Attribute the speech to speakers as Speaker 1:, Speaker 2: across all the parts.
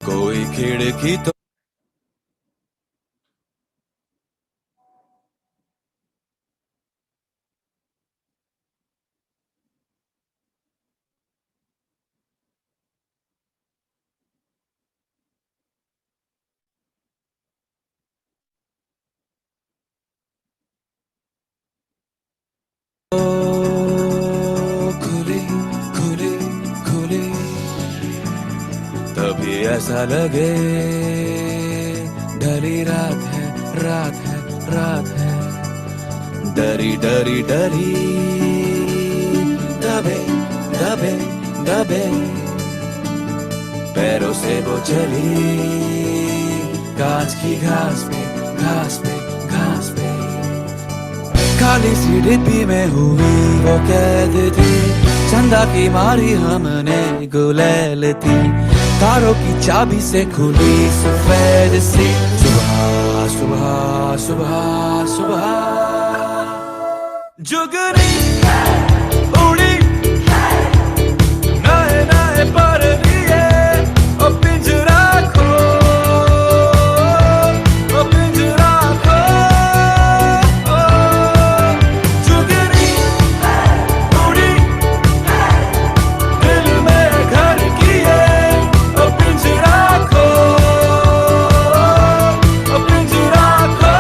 Speaker 1: कोई खिड़की तो खुली खुली खुली, तभी ऐसा लगे ढली रात है, रात है, रात है। डरी डरी डरी दबे दबे दबे, पैरों से वो चली कांच की घास पे, घास पे, घास पे। खाली सी डिब्बी में हुई वो कैद थी, चंदा की मारी हमने गुलेल थी, तारों की चाबी से खुली सफेद सी सुबह सुबह सुबह सुबह। जुगनी उड़ी नए नए पर दिए, ओ पिंजरा खो, ओ पिंजरा खो। जुगनी उड़ी दिल में घर किए, ओ पिंजरा खो, ओ पिंजरा खो।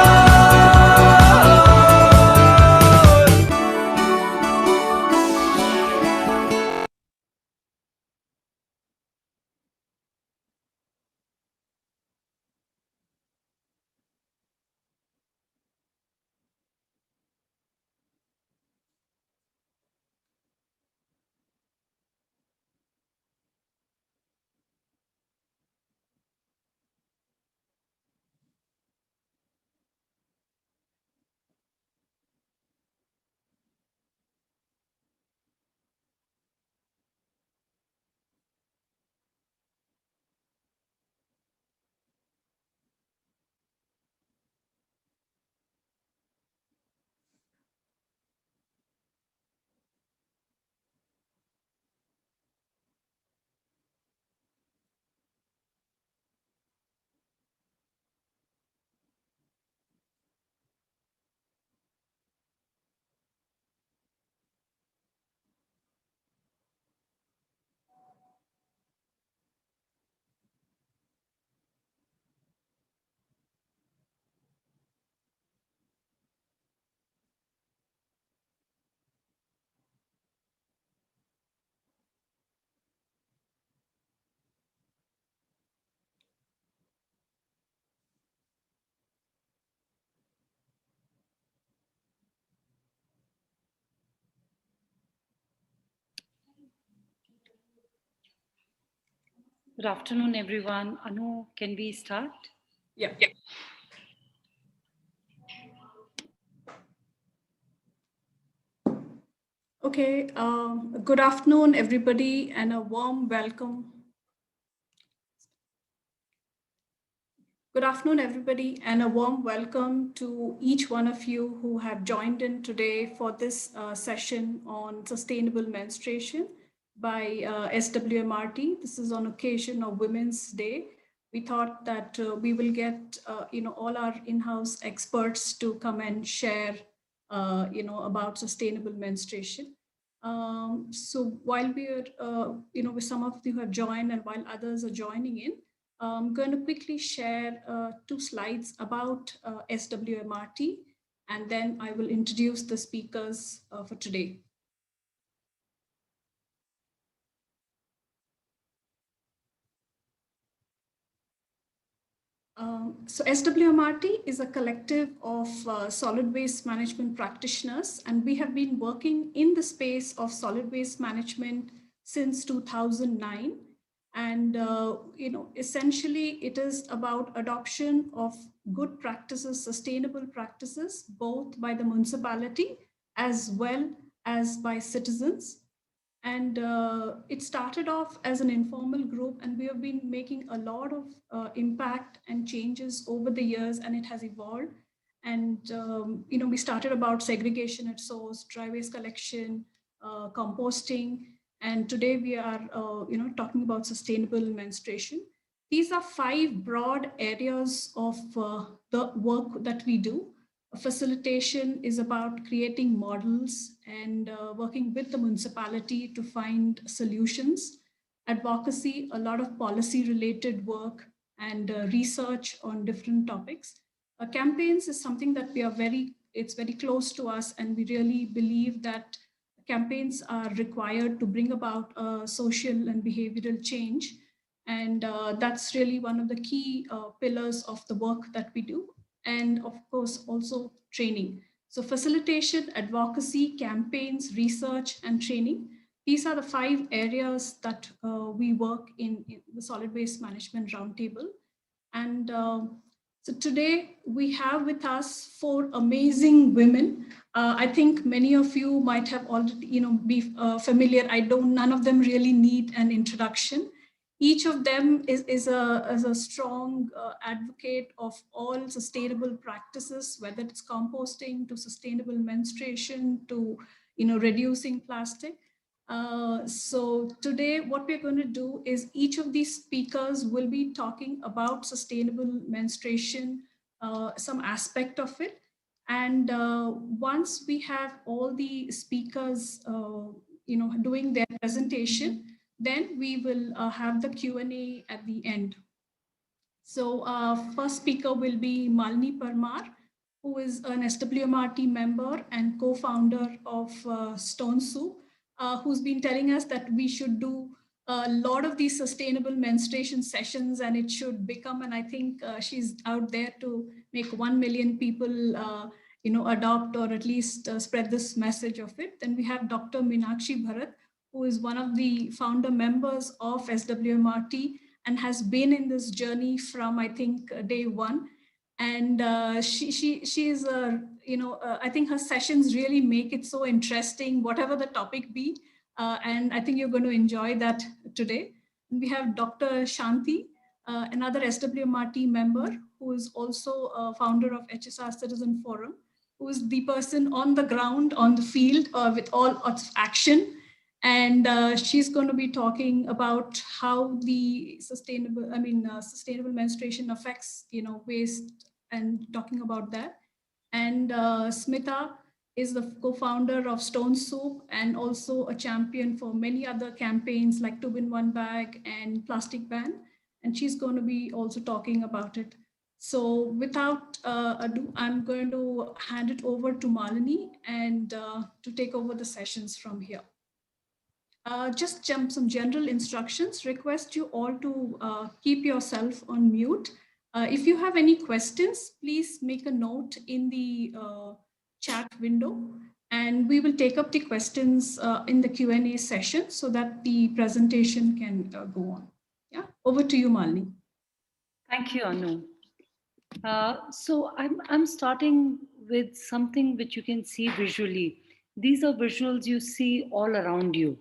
Speaker 2: Good afternoon, everyone. Anu, can we start?
Speaker 3: Yeah. Okay. Good afternoon, everybody, and a warm welcome. Good afternoon, everybody, and a warm welcome to each one of you who have joined in today for this session on sustainable menstruation by SWMRT. This is on occasion of Women's Day. We thought that we will get all our in-house experts to come and share about sustainable menstruation. So while we are, with some of you have joined and while others are joining in, I'm going to quickly share 2 slides about SWMRT, and then I will introduce the speakers for today. So SWMRT is a collective of solid waste management practitioners, and we have been working in the space of solid waste management since 2009. And essentially, it is about adoption of good practices, sustainable practices, both by the municipality as well as by citizens. And it started off as an informal group, and we have been making a lot of impact and changes over the years, and it has evolved. And we started about segregation at source, dry waste collection, composting, and today we are talking about sustainable menstruation. These are 5 broad areas of the work that we do. Facilitation is about creating models and working with the municipality to find solutions. Advocacy, a lot of policy related work and research on different topics. Campaigns is something that it's very close to us, and we really believe that campaigns are required to bring about social and behavioral change. And that's really one of the key pillars of the work that we do. And of course, also training. So facilitation, advocacy, campaigns, research, and training. These are the 5 areas that we work in the Solid Waste Management Roundtable. And so today we have with us 4 amazing women. I think many of you might have already, be familiar. None of them really need an introduction. Each of them is a strong advocate of all sustainable practices, whether it's composting to sustainable menstruation to reducing plastic. So today what we're going to do is each of these speakers will be talking about sustainable menstruation, some aspect of it. And once we have all the speakers doing their presentation, then we will have the Q&A at the end. So first speaker will be Malini Parmar, who is an SWMRT member and co-founder of Stone Soup, who's been telling us that we should do a lot of these sustainable menstruation sessions, and it should become, and I think she's out there to make 1 million people adopt or at least spread this message of it. Then we have Dr. Meenakshi Bharat, who is one of the founder members of SWMRT and has been in this journey from, I think, day one. And she is I think her sessions really make it so interesting, whatever the topic be. And I think you're going to enjoy that today. And we have Dr. Shanti, another SWMRT member, who is also a founder of HSR Citizen Forum, who is the person on the ground, on the field with all of action. And she's going to be talking about how the sustainable menstruation affects, waste, and talking about that. And Smita is the co-founder of Stone Soup and also a champion for many other campaigns like 2-in-1 bag and plastic ban. And she's going to be also talking about it. So without ado, I'm going to hand it over to Malini and to take over the sessions from here. Just some general instructions. Request you all to keep yourself on mute. If you have any questions, please make a note in the chat window, and we will take up the questions in the Q&A session so that the presentation can go on. Yeah, over to you, Malini.
Speaker 2: Thank you, Anu. So I'm starting with something which you can see visually. These are visuals you see all around you.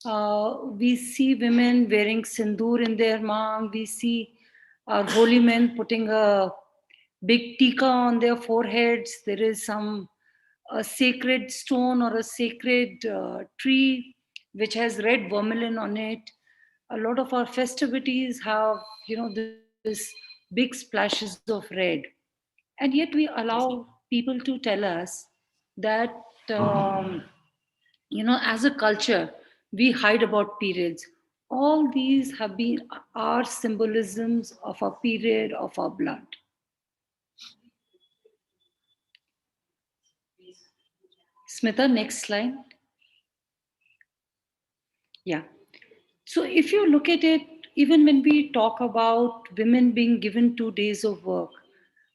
Speaker 2: We see women wearing sindoor in their mouth. We see our holy men putting a big tika on their foreheads. There is a sacred stone or a sacred tree which has red vermilion on it. A lot of our festivities have, this big splashes of red. And yet we allow people to tell us that, as a culture, we hide about periods. All these have been our symbolisms of our period, of our blood. Smita, next slide. Yeah. So if you look at it, even when we talk about women being given 2 days of work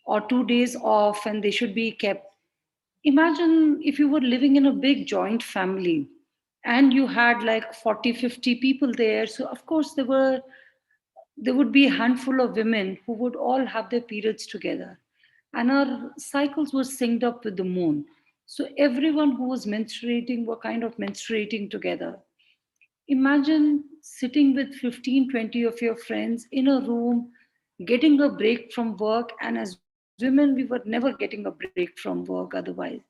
Speaker 2: or 2 days off and they should be kept, imagine if you were living in a big joint family and you had like 40, 50 people there. So of course there would be a handful of women who would all have their periods together. And our cycles were synced up with the moon. So everyone who was menstruating were kind of menstruating together. Imagine sitting with 15, 20 of your friends in a room, getting a break from work. And as women, we were never getting a break from work otherwise.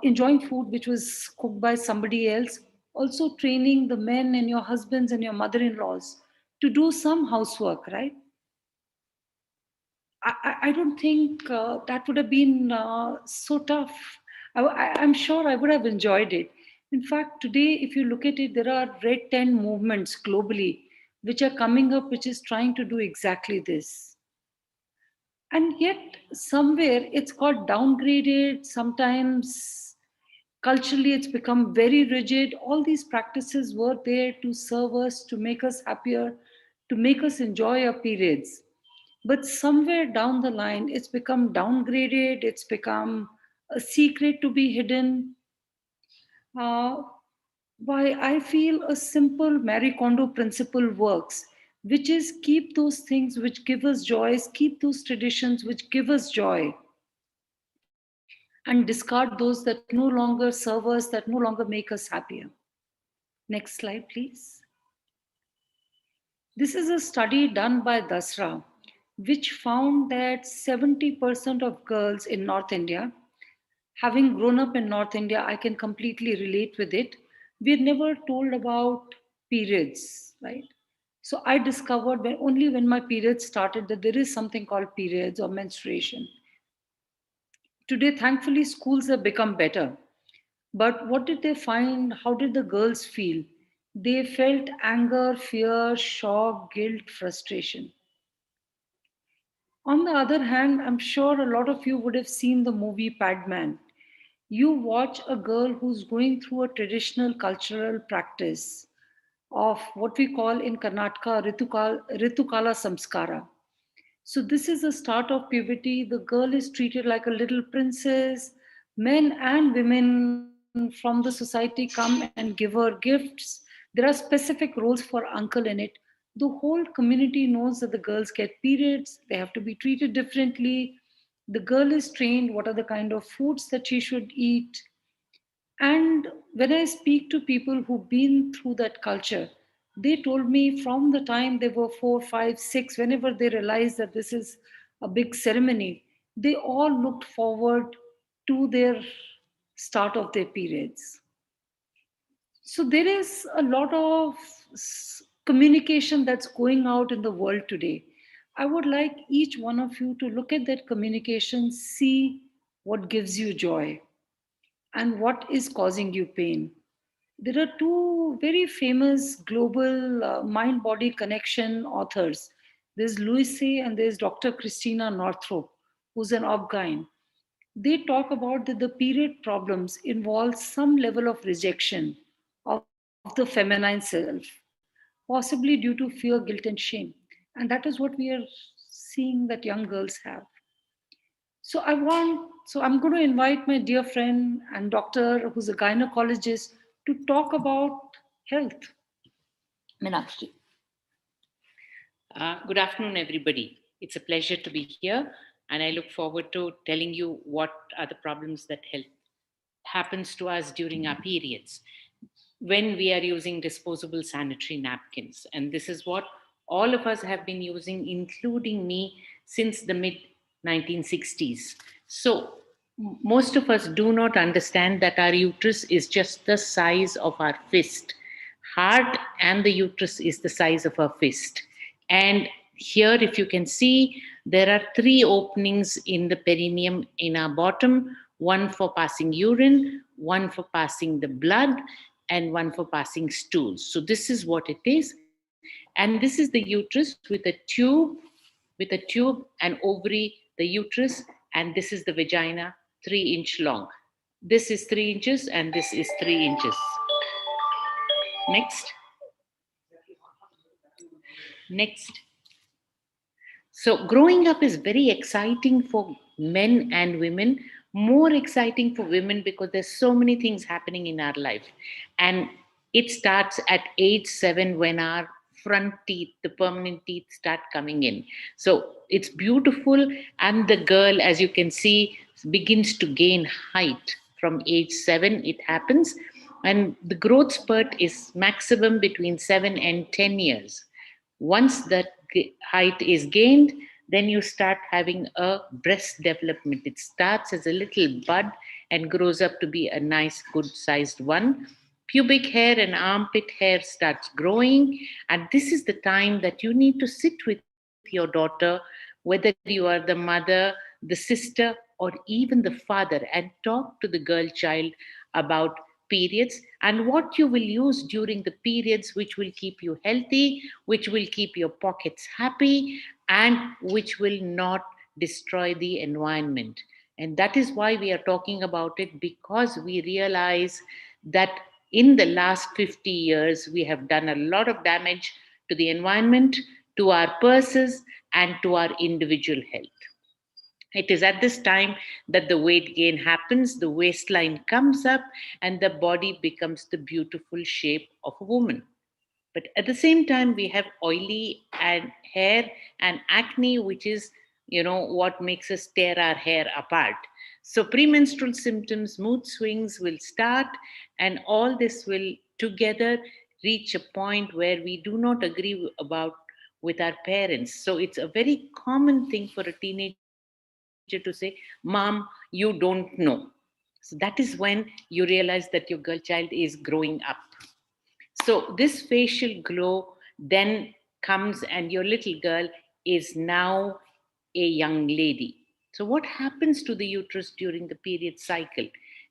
Speaker 2: Enjoying food which was cooked by somebody else. Also training the men and your husbands and your mother-in-laws to do some housework, right? I don't think that would have been so tough. I'm sure I would have enjoyed it. In fact, today, if you look at it, there are red tent movements globally which are coming up, which is trying to do exactly this. And yet, somewhere it's got downgraded. Sometimes culturally, it's become very rigid. All these practices were there to serve us, to make us happier, to make us enjoy our periods. But somewhere down the line, it's become downgraded, it's become a secret to be hidden. Uh, why I feel a simple Marie Kondo principle works, which is keep those things which give us joys, keep those traditions which give us joy, and discard those that no longer serve us, that no longer make us happier. Next slide, please. This is a study done by Dasra, which found that 70% of girls in North India, having grown up in North India, I can completely relate with it. We're never told about periods, right? So I discovered only when my periods started that there is something called periods or menstruation. Today, thankfully, schools have become better. But what did they find? How did the girls feel? They felt anger, fear, shock, guilt, frustration. On the other hand, I'm sure a lot of you would have seen the movie Padman. You watch a girl who's going through a traditional cultural practice of what we call in Karnataka Ritukala Samskara. So, this is the start of puberty. The girl is treated like a little princess. Men and women from the society come and give her gifts. There are specific roles for uncle in it. The whole community knows that the girls get periods, they have to be treated differently. The girl is trained what are the kind of foods that she should eat. And when I speak to people who've been through that culture, they told me from the time they were 4, 5, 6, whenever they realized that this is a big ceremony, they all looked forward to their start of their periods. So there is a lot of communication that's going out in the world today. I would like each one of you to look at that communication, see what gives you joy and what is causing you pain. There are two very famous global mind body connection authors. There's Louise Hay and there's Dr. Christina Northrup, who's an obgyn. They talk about that the period problems involve some level of rejection of the feminine self, possibly due to fear, guilt, and shame. And that is what we are seeing that young girls have. So I'm going to invite my dear friend and doctor who's a gynecologist to talk about health. Meenakshi.
Speaker 4: Good afternoon, everybody. It's a pleasure to be here, and I look forward to telling you what are the problems that happens to us during our periods when we are using disposable sanitary napkins. And this is what all of us have been using, including me, since the mid 1960s. So most of us do not understand that our uterus is just the size of our fist. Heart and the uterus is the size of our fist. And here, if you can see, there are 3 openings in the perineum in our bottom, one for passing urine, one for passing the blood, and one for passing stools. So this is what it is. And this is the uterus with a tube and ovary, the uterus, and this is the vagina, 3-inch long. This is 3 inches and this is 3 inches. Next. So growing up is very exciting for men and women, more exciting for women because there's so many things happening in our life. And it starts at age 7 when our front teeth, the permanent teeth, start coming in. So it's beautiful. And the girl, as you can see, begins to gain height from age 7. It happens. And the growth spurt is maximum between 7 and 10 years. Once that height is gained, then you start having a breast development. It starts as a little bud and grows up to be a nice, good sized one. pubic hair and armpit hair starts growing, and this is the time that you need to sit with your daughter, whether you are the mother, the sister, or even the father, and talk to the girl child about periods and what you will use during the periods, which will keep you healthy, which will keep your pockets happy, and which will not destroy the environment. And that is why we are talking about it, because we realize that in the last 50 years, we have done a lot of damage to the environment, to our purses, and to our individual health. It is at this time that the weight gain happens, the waistline comes up, and the body becomes the beautiful shape of a woman. But at the same time, we have oily and hair and acne, which is, what makes us tear our hair apart. So premenstrual symptoms, mood swings will start, and all this will together reach a point where we do not agree about with our parents. So it's a very common thing for a teenager to say, Mom, you don't know. So that is when you realize that your girl child is growing up. So this facial glow then comes, and your little girl is now a young lady. So, what happens to the uterus during the period cycle?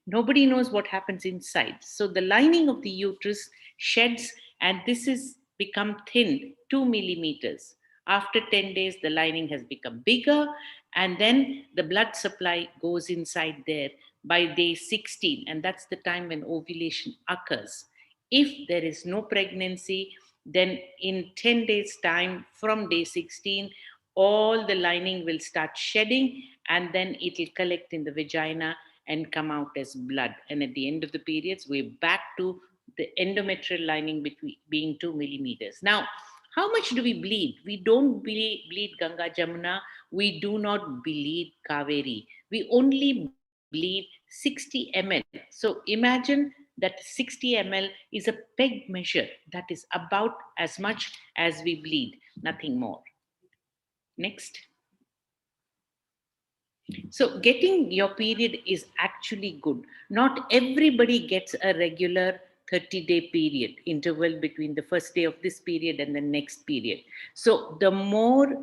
Speaker 4: Nobody knows what happens inside. So, the lining of the uterus sheds, and this is become thin, 2 millimeters. After 10 days, the lining has become bigger, and then the blood supply goes inside there by day 16, and that's the time when ovulation occurs. If there is no pregnancy, then in 10 days' time from day 16, all the lining will start shedding, and then it will collect in the vagina and come out as blood. And at the end of the periods, we're back to the endometrial lining between, being 2 millimeters. Now, how much do we bleed? We don't bleed Ganga Jamuna. We do not bleed Kaveri. We only bleed 60 ml. So imagine that 60 ml is a peg measure. That is about as much as we bleed, nothing more. Next. So, getting your period is actually good. Not everybody gets a regular 30-day period interval between the first day of this period and the next period. So, the more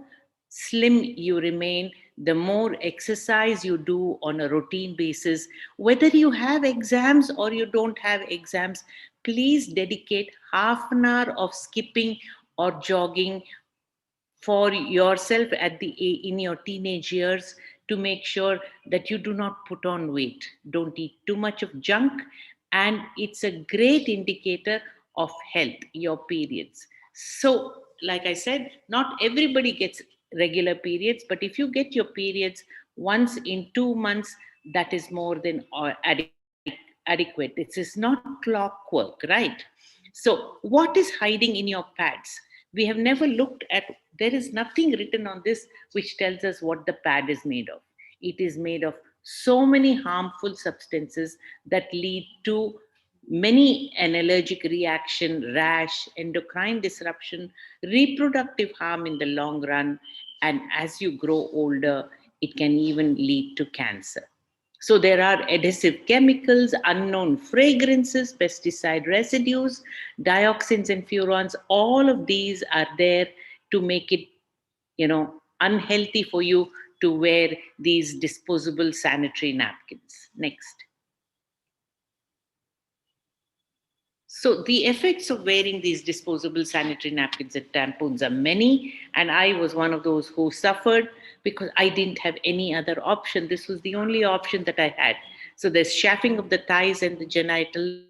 Speaker 4: slim you remain, the more exercise you do on a routine basis, whether you have exams or you don't have exams, please dedicate half an hour of skipping or jogging for yourself in your teenage years, to make sure that you do not put on weight. Don't eat too much of junk, and it's a great indicator of health, your periods. So, like I said, not everybody gets regular periods, but if you get your periods once in 2 months, that is more than adequate. It is not clockwork, right? So, what is hiding in your pads? We have never looked at, there is nothing written on this which tells us what the pad is made of. It is made of so many harmful substances that lead to many an allergic reaction, rash, endocrine disruption, reproductive harm in the long run, and as you grow older, it can even lead to cancer. So there are adhesive chemicals, unknown fragrances, pesticide residues, dioxins and furans. All of these are there to make it, unhealthy for you to wear these disposable sanitary napkins. Next. So the effects of wearing these disposable sanitary napkins and tampons are many, and I was one of those who suffered because I didn't have any other option. This was the only option that I had. So there's chafing of the thighs and the genitals,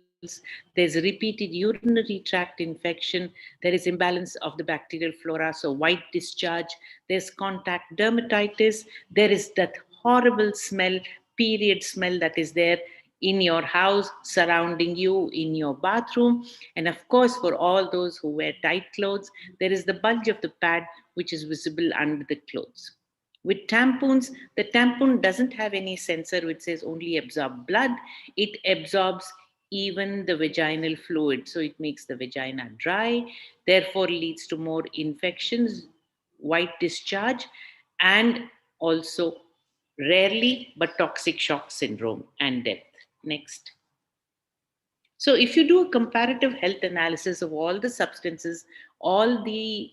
Speaker 4: there's repeated urinary tract infection, there is imbalance of the bacterial flora, so white discharge, there's contact dermatitis, there is that horrible smell, period smell that is there in your house, surrounding you, in your bathroom. And of course, for all those who wear tight clothes, there is the bulge of the pad which is visible under the clothes. With tampons, the tampon doesn't have any sensor which says only absorb blood. It absorbs even the vaginal fluid. So it makes the vagina dry, therefore leads to more infections, white discharge, and also rarely but toxic shock syndrome and death. Next. So if you do a comparative health analysis of all the substances, all the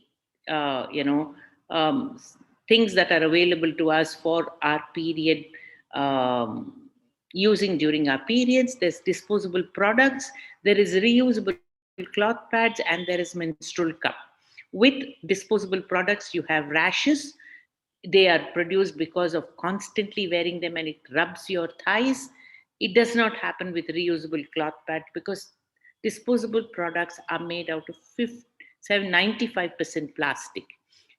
Speaker 4: uh, you know um, things that are available to us for our period, using during our periods, there's disposable products, there is reusable cloth pads, and there is menstrual cup. With disposable products, you have rashes. They are produced because of constantly wearing them and it rubs your thighs. It does not happen with reusable cloth pad because disposable products are made out of 95% plastic.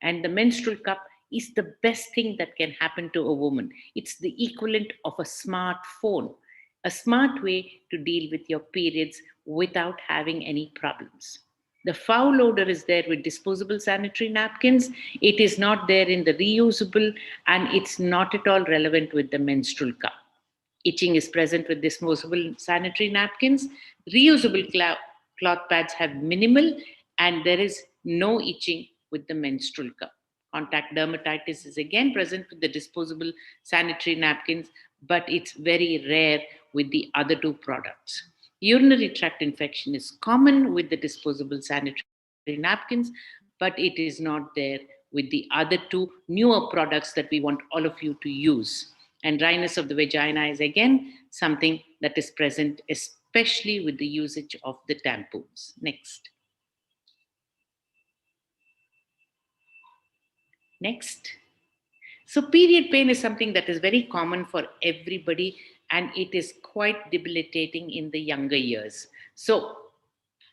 Speaker 4: And the menstrual cup is the best thing that can happen to a woman. It's the equivalent of a smartphone, a smart way to deal with your periods without having any problems. The foul odor is there with disposable sanitary napkins. It is not there in the reusable, and it's not at all relevant with the menstrual cup. Itching is present with disposable sanitary napkins. Reusable cloth pads have minimal, and there is no itching with the menstrual cup. Contact dermatitis is again present with the disposable sanitary napkins, but it's very rare with the other two products. Urinary tract infection is common with the disposable sanitary napkins, but it is not there with the other two newer products that we want all of you to use. And dryness of the vagina is again something that is present, especially with the usage of the tampons. Next. Next. So, period pain is something that is very common for everybody, and it is quite debilitating in the younger years. So,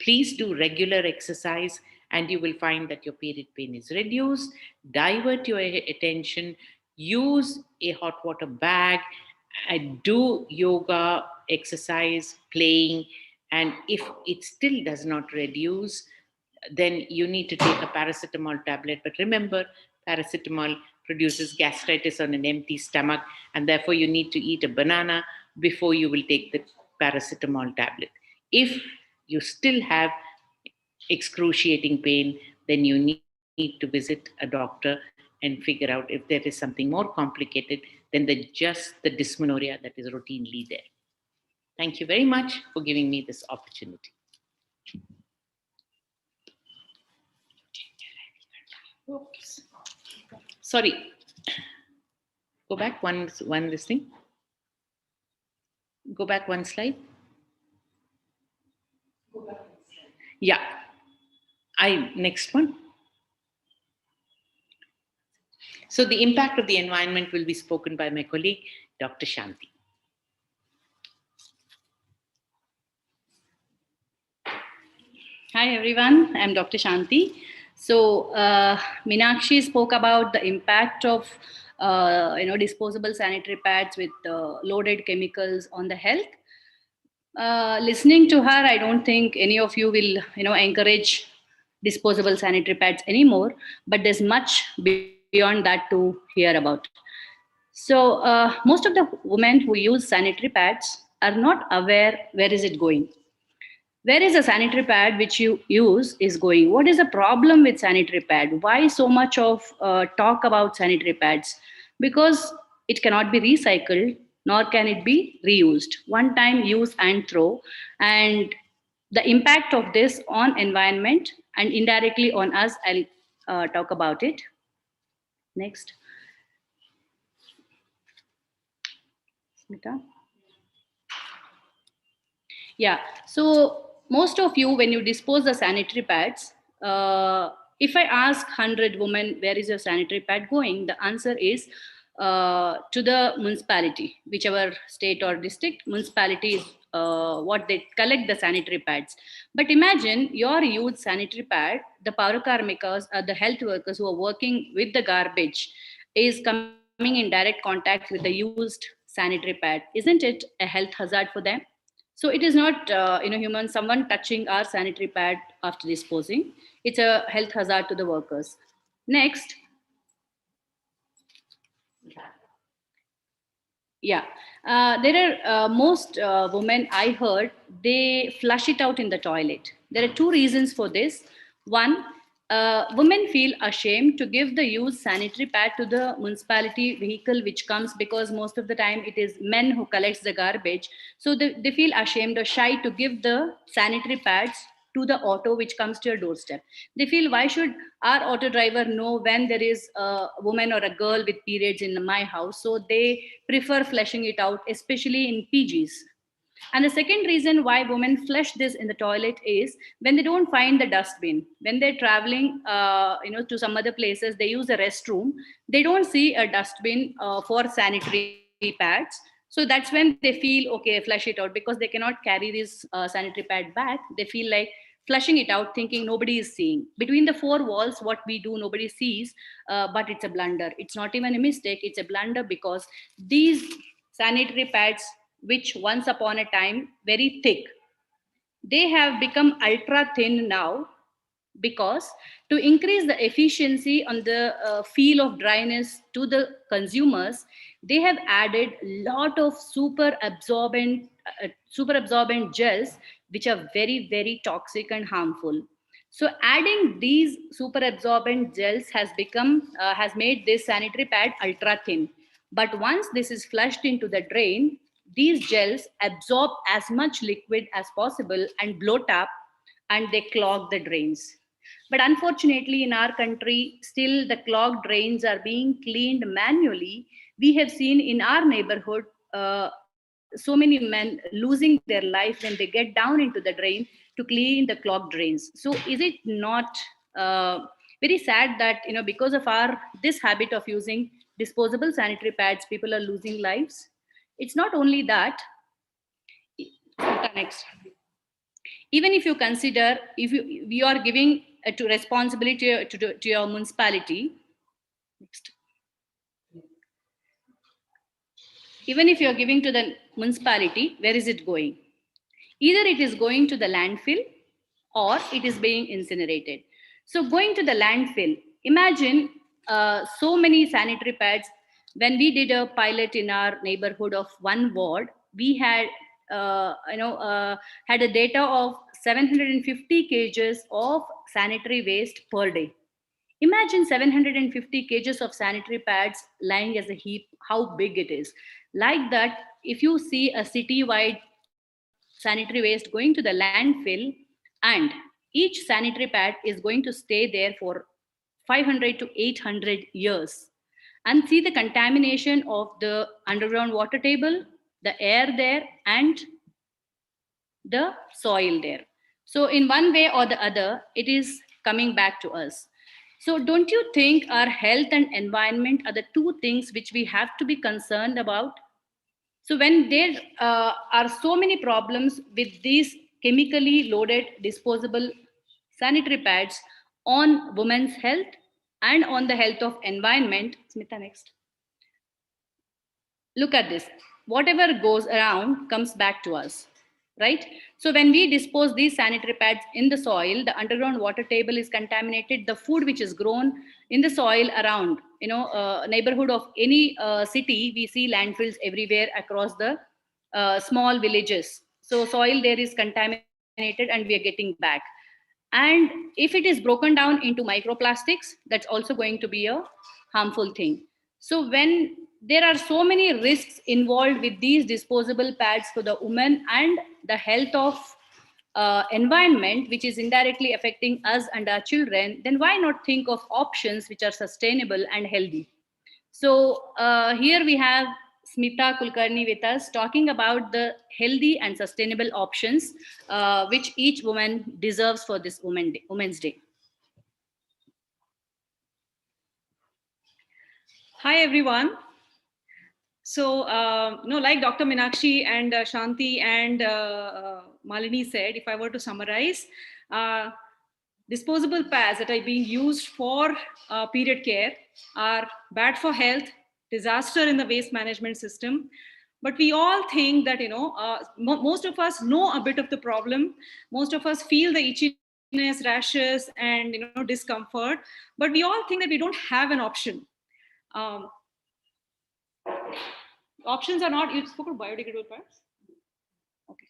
Speaker 4: please do regular exercise, and you will find that your period pain is reduced. Divert your attention, use a hot water bag, and do yoga, exercise, playing. And if it still does not reduce, then you need to take a paracetamol tablet. But remember, paracetamol produces gastritis on an empty stomach, and therefore you need to eat a banana before you will take the paracetamol tablet. If you still have excruciating pain, then you need to visit a doctor and figure out if there is something more complicated than just the dysmenorrhea that is routinely there. Thank you very much for giving me this opportunity. Oops. Sorry. Go back one this thing. Go back one slide. Yeah. Next one. So the impact of the environment will be spoken by my colleague, Dr. Shanti.
Speaker 5: Hi everyone, I'm Dr. Shanti. So Meenakshi spoke about the impact of disposable sanitary pads with loaded chemicals on the health. Listening to her, I don't think any of you will encourage disposable sanitary pads anymore. But there's much beyond that to hear about. So most of the women who use sanitary pads are not aware where is it going. Where is a sanitary pad which you use is going? What is the problem with sanitary pad? Why so much of talk about sanitary pads? Because it cannot be recycled, nor can it be reused. One time use and throw. And the impact of this on environment and indirectly on us, I'll talk about it. Next. Smita. Yeah, so most of you, when you dispose the sanitary pads, if I ask 100 women, where is your sanitary pad going? The answer is to the municipality, whichever state or district municipality is what they collect the sanitary pads. But imagine your used sanitary pad, the Paurakarmikas, the health workers who are working with the garbage is coming in direct contact with the used sanitary pad. Isn't it a health hazard for them? So it is not, someone touching our sanitary pad after disposing. It's a health hazard to the workers. Next. Yeah, there are most women I heard, they flush it out in the toilet. There are two reasons for this. One, women feel ashamed to give the used sanitary pad to the municipality vehicle which comes, because most of the time it is men who collects the garbage. So they feel ashamed or shy to give the sanitary pads to the auto which comes to your doorstep. They feel, why should our auto driver know when there is a woman or a girl with periods in my house? So they prefer flushing it out, especially in PGs. And the second reason why women flush this in the toilet is when they don't find the dustbin. When they're traveling, to some other places, they use a restroom. They don't see a dustbin for sanitary pads. So that's when they feel, okay, flush it out, because they cannot carry this sanitary pad back. They feel like flushing it out, thinking nobody is seeing. Between the four walls, what we do, nobody sees, but it's a blunder. It's not even a mistake, it's a blunder, because these sanitary pads, which once upon a time very thick, they have become ultra thin now, because to increase the efficiency on the feel of dryness to the consumers, they have added a lot of super absorbent gels, which are very, very toxic and harmful. So adding these super absorbent gels has made this sanitary pad ultra thin. But once this is flushed into the drain, these gels absorb as much liquid as possible and bloat up, and they clog the drains. But unfortunately, in our country, still the clogged drains are being cleaned manually. We have seen in our neighborhood so many men losing their life when they get down into the drain to clean the clogged drains. So is it not very sad that, because of this habit of using disposable sanitary pads, people are losing lives? It's not only that. Next. Even if you consider, if you are giving to responsibility to your municipality. Next. Even if you are giving to the municipality, where is it going? Either it is going to the landfill or it is being incinerated. So going to the landfill, imagine so many sanitary pads. When we did a pilot in our neighborhood of one ward, we had had a data of 750 kgs of sanitary waste per day. Imagine 750 kgs of sanitary pads lying as a heap, how big it is. Like that, if you see a city-wide sanitary waste going to the landfill, and each sanitary pad is going to stay there for 500 to 800 years, and see the contamination of the underground water table, the air there, and the soil there. So in one way or the other, it is coming back to us. So don't you think our health and environment are the two things which we have to be concerned about? So when there are so many problems with these chemically loaded disposable sanitary pads on women's health and on the health of environment. Smita, next. Look at this. Whatever goes around comes back to us, right? So when we dispose these sanitary pads in the soil, the underground water table is contaminated. The food which is grown in the soil around, neighborhood of any city, we see landfills everywhere across the small villages. So soil there is contaminated and we are getting back. And if it is broken down into microplastics, that's also going to be a harmful thing. So when there are so many risks involved with these disposable pads for the women and the health of environment, which is indirectly affecting us and our children, then why not think of options which are sustainable and healthy? So here we have Smita Kulkarni with us, talking about the healthy and sustainable options which each woman deserves for this Women's Day.
Speaker 6: Hi, everyone. So, like Dr. Meenakshi and Shanti and Malini said, if I were to summarize, disposable pads that are being used for period care are bad for health, disaster in the waste management system. But we all think that, most of us know a bit of the problem. Most of us feel the itchiness, rashes, and, discomfort. But we all think that we don't have an option. Options are not, you spoke of biodegradable pads? Okay.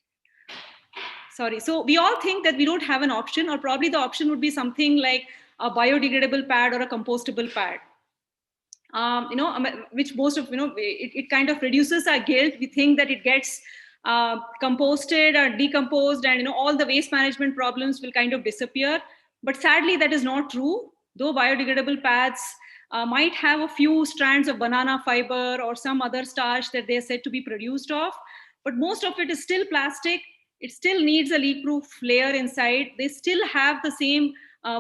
Speaker 6: Sorry. So we all think that we don't have an option, or probably the option would be something like a biodegradable pad or a compostable pad. Which most of, it kind of reduces our guilt. We think that it gets composted or decomposed, and all the waste management problems will kind of disappear. But sadly, that is not true. Though biodegradable pads might have a few strands of banana fiber or some other starch that they're said to be produced of, but most of it is still plastic. It still needs a leak-proof layer inside. They still have the same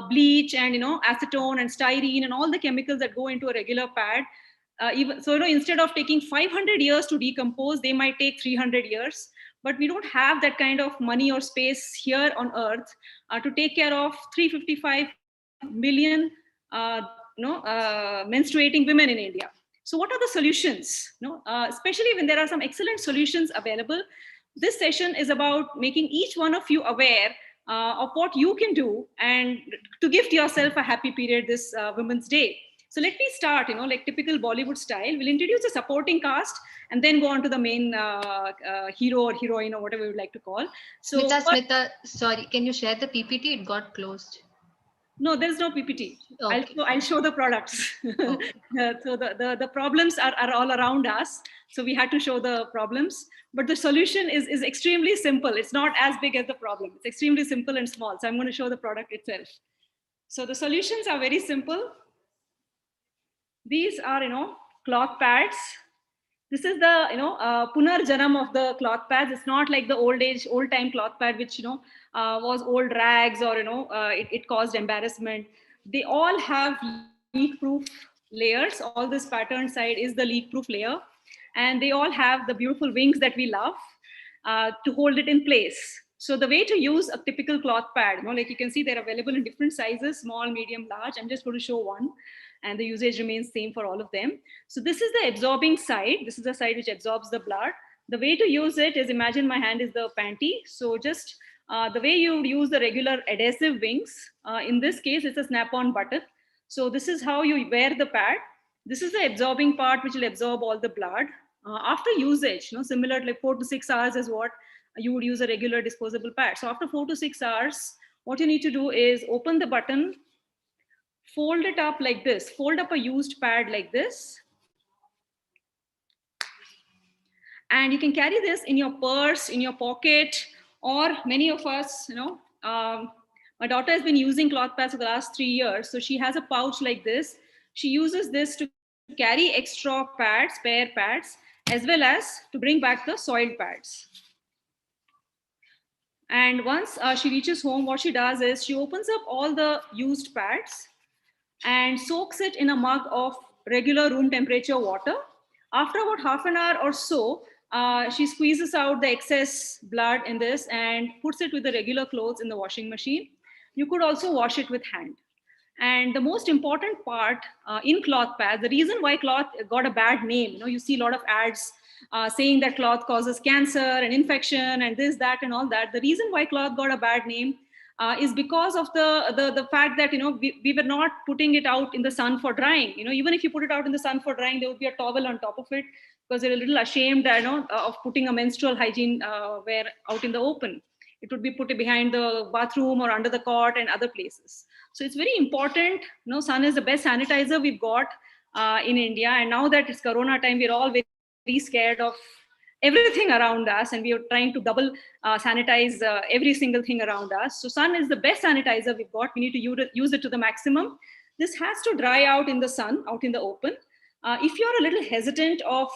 Speaker 6: bleach and acetone and styrene and all the chemicals that go into a regular pad. Even so, instead of taking 500 years to decompose, they might take 300 years. But we don't have that kind of money or space here on Earth to take care of 355 million menstruating women in India. So what are the solutions? Especially when there are some excellent solutions available. This session is about making each one of you aware of what you can do and to gift yourself a happy period this Women's Day. So let me start, like typical Bollywood style. We'll introduce a supporting cast and then go on to the main hero or heroine or whatever we would like to call. So
Speaker 7: Smita, sorry, can you share the PPT? It got closed.
Speaker 6: No, there's no PPT.
Speaker 7: Okay.
Speaker 6: I'll show the products.
Speaker 7: Okay.
Speaker 6: So the problems are all around us. So we had to show the problems, but the solution is extremely simple. It's not as big as the problem. It's extremely simple and small. So I'm going to show the product itself. So the solutions are very simple. These are, cloth pads. This is the, punar janam of the cloth pads. It's not like the old time cloth pad, which, was old rags or, it caused embarrassment. They all have leak-proof layers. All this pattern side is the leak-proof layer. And they all have the beautiful wings that we love to hold it in place. So the way to use a typical cloth pad, like you can see, they're available in different sizes, small, medium, large. I'm just going to show one. And the usage remains same for all of them. So this is the absorbing side. This is the side which absorbs the blood. The way to use it is, imagine my hand is the panty. So just the way you would use the regular adhesive wings, in this case, it's a snap-on button. So this is how you wear the pad. This is the absorbing part, which will absorb all the blood. After usage, similar to like 4 to 6 hours is what you would use a regular disposable pad. So after 4 to 6 hours, what you need to do is open the button, fold it up like this, fold up a used pad like this. And you can carry this in your purse, in your pocket, or many of us, my daughter has been using cloth pads for the last 3 years. So she has a pouch like this. She uses this to carry extra pads, spare pads, as well as to bring back the soiled pads. And once she reaches home, what she does is she opens up all the used pads and soaks it in a mug of regular room temperature water. After about half an hour or so, she squeezes out the excess blood in this and puts it with the regular clothes in the washing machine. You could also wash it with hand. And the most important part in cloth pads, the reason why cloth got a bad name, you see a lot of ads saying that cloth causes cancer and infection and this, that, and all that. The reason why cloth got a bad name is because of the fact that we were not putting it out in the sun for drying. Even if you put it out in the sun for drying, there would be a towel on top of it because they're a little ashamed of putting a menstrual hygiene wear out in the open. It would be put behind the bathroom or under the cot and other places. So it's very important. Sun is the best sanitizer we've got in India. And now that it's Corona time, we're all very scared of everything around us, and we are trying to double sanitize every single thing around us. So sun is the best sanitizer we've got. We need to use it to the maximum. This has to dry out in the sun, out in the open. If you're a little hesitant of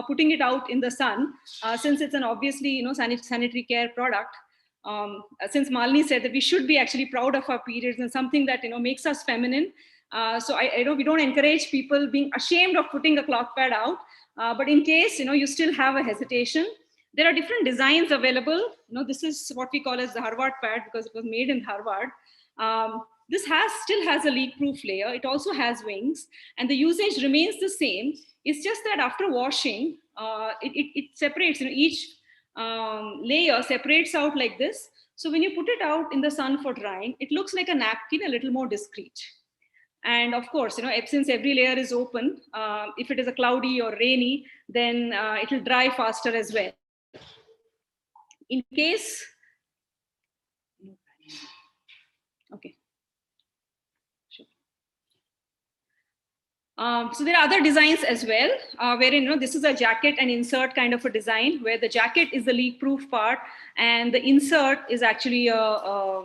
Speaker 6: putting it out in the sun, since it's an obviously sanitary care product, since Malini said that we should be actually proud of our periods and something that makes us feminine. So I we don't encourage people being ashamed of putting a cloth pad out. But in case you still have a hesitation, there are different designs available. This is what we call as the Harvard pad because it was made in Harvard. This still has a leak-proof layer. It also has wings, and the usage remains the same. It's just that after washing, it separates. Each layer separates out like this. So when you put it out in the sun for drying, it looks like a napkin, a little more discreet. And of course, since every layer is open, if it is a cloudy or rainy, then it will dry faster as well. In case, okay. So there are other designs as well, wherein, this is a jacket and insert kind of a design, where the jacket is the leak-proof part and the insert is actually a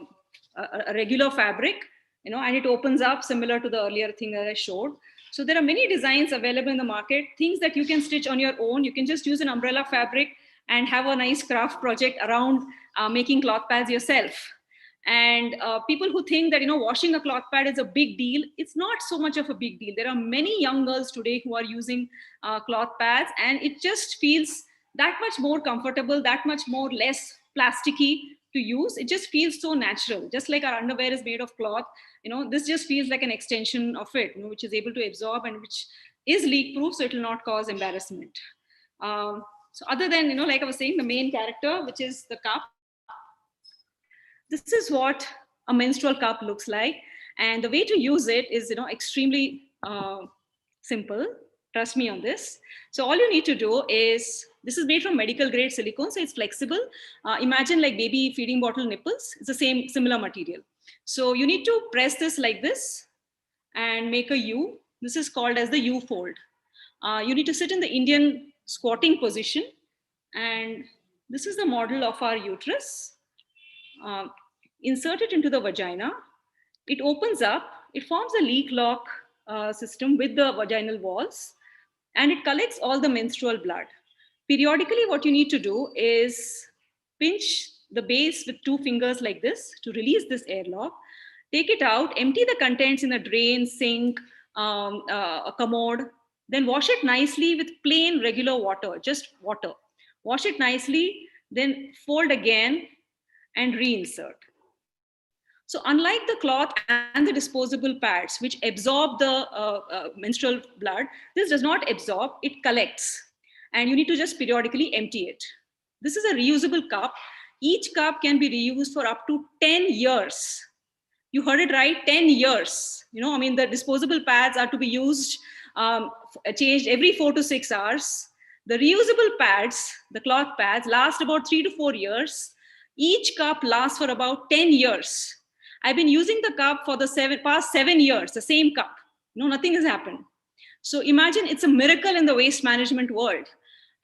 Speaker 6: regular fabric, and it opens up similar to the earlier thing that I showed. So there are many designs available in the market, things that you can stitch on your own. You can just use an umbrella fabric and have a nice craft project around making cloth pads yourself. And people who think that, washing a cloth pad is a big deal, it's not so much of a big deal. There are many young girls today who are using cloth pads, and it just feels that much more comfortable, that much more less plasticky to use. It just feels so natural, just like our underwear is made of cloth. This just feels like an extension of it, which is able to absorb and which is leak proof, so it will not cause embarrassment. So other than, like I was saying, the main character, which is the cup, this is what a menstrual cup looks like. And the way to use it is, extremely simple. Trust me on this. So all you need to do is, this is made from medical grade silicone, so it's flexible. Imagine like baby feeding bottle nipples. It's the similar material. So you need to press this like this and make a U. This is called as the U fold. You need to sit in the Indian squatting position. And this is the model of our uterus. Insert it into the vagina. It opens up. It forms a leak lock system with the vaginal walls, and it collects all the menstrual blood. Periodically, what you need to do is pinch the base with 2 fingers like this to release this airlock. Take it out, empty the contents in a drain, sink, a commode, then wash it nicely with plain regular water, just water. Wash it nicely, then fold again and reinsert. So unlike the cloth and the disposable pads, which absorb the menstrual blood, this does not absorb, it collects. And you need to just periodically empty it. This is a reusable cup. Each cup can be reused for up to 10 years. You heard it right, 10 years. The disposable pads are to be used, changed every 4 to 6 hours. The reusable pads, the cloth pads, last about 3 to 4 years. Each cup lasts for about 10 years. I've been using the cup for the past 7 years, the same cup. Nothing has happened. So imagine it's a miracle in the waste management world.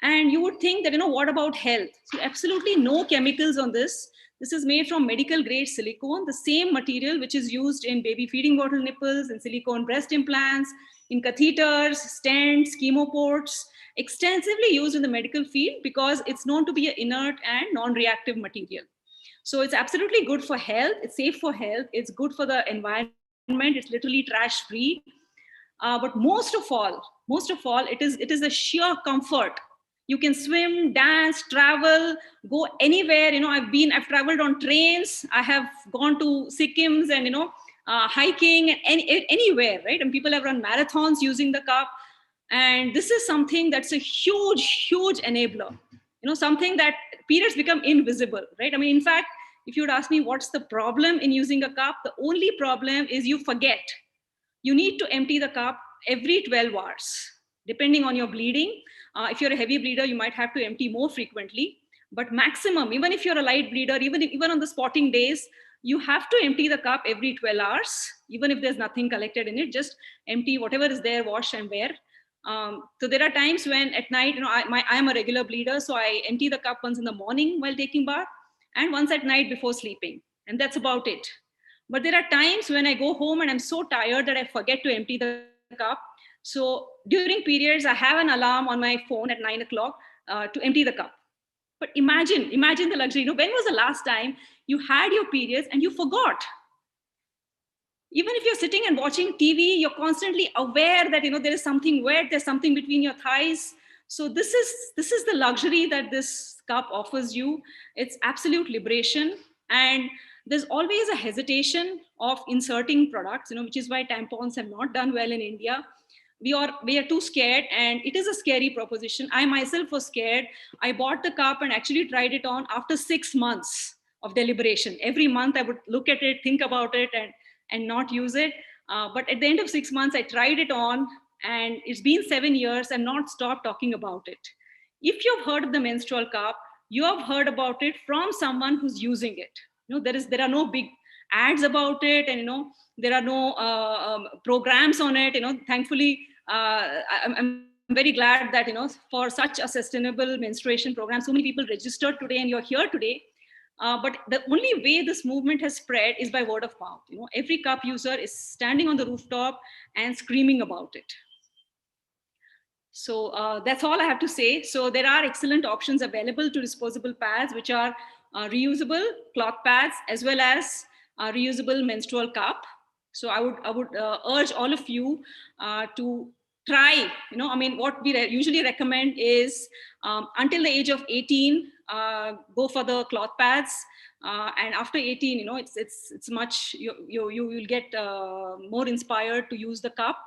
Speaker 6: And you would think that, what about health? So absolutely no chemicals on this. This is made from medical grade silicone, the same material which is used in baby feeding bottle nipples, in silicone breast implants, in catheters, stents, chemoports, extensively used in the medical field because it's known to be an inert and non-reactive material. So it's absolutely good for health. It's safe for health. It's good for the environment. It's literally trash free. But most of all, it is a sheer comfort. You can swim, dance, travel, go anywhere. I've traveled on trains. I have gone to Sikkims and, hiking and anywhere, right? And people have run marathons using the cup. And this is something that's a huge, huge enabler. Something that periods become invisible, right? In fact, if you would ask me what's the problem in using a cup, the only problem is you forget. You need to empty the cup every 12 hours, depending on your bleeding. If you're a heavy bleeder, you might have to empty more frequently. But maximum, even if you're a light bleeder, even on the spotting days, you have to empty the cup every 12 hours, even if there's nothing collected in it. Just empty whatever is there, wash and wear. So there are times when at night, I am a regular bleeder, so I empty the cup once in the morning while taking bath and once at night before sleeping. And that's about it. But there are times when I go home and I'm so tired that I forget to empty the cup. So during periods, I have an alarm on my phone at 9 o'clock to empty the cup. But imagine the luxury. When was the last time you had your periods and you forgot? Even if you're sitting and watching TV, you're constantly aware that there is something wet, there's something between your thighs. So this is the luxury that this cup offers you. It's absolute liberation. And there's always a hesitation of inserting products, which is why tampons have not done well in India. We are too scared, and it is a scary proposition. I myself was scared. I bought the cup and actually tried it on after 6 months of deliberation. Every month I would look at it, think about it, and not use it. But at the end of 6 months, I tried it on, and it's been 7 years and not stopped talking about it. If you've heard of the menstrual cup, you have heard about it from someone who's using it. There are no big ads about it, and there are no programs on it. Thankfully, I'm very glad that, for such a sustainable menstruation program, so many people registered today and you're here today. But the only way this movement has spread is by word of mouth. Every cup user is standing on the rooftop and screaming about it. So that's all I have to say. So there are excellent options available to disposable pads, which are reusable cloth pads as well as reusable menstrual cup. So I would urge all of you to try. What we usually recommend is until the age of 18, go for the cloth pads. And after 18, it's much, you will get more inspired to use the cup.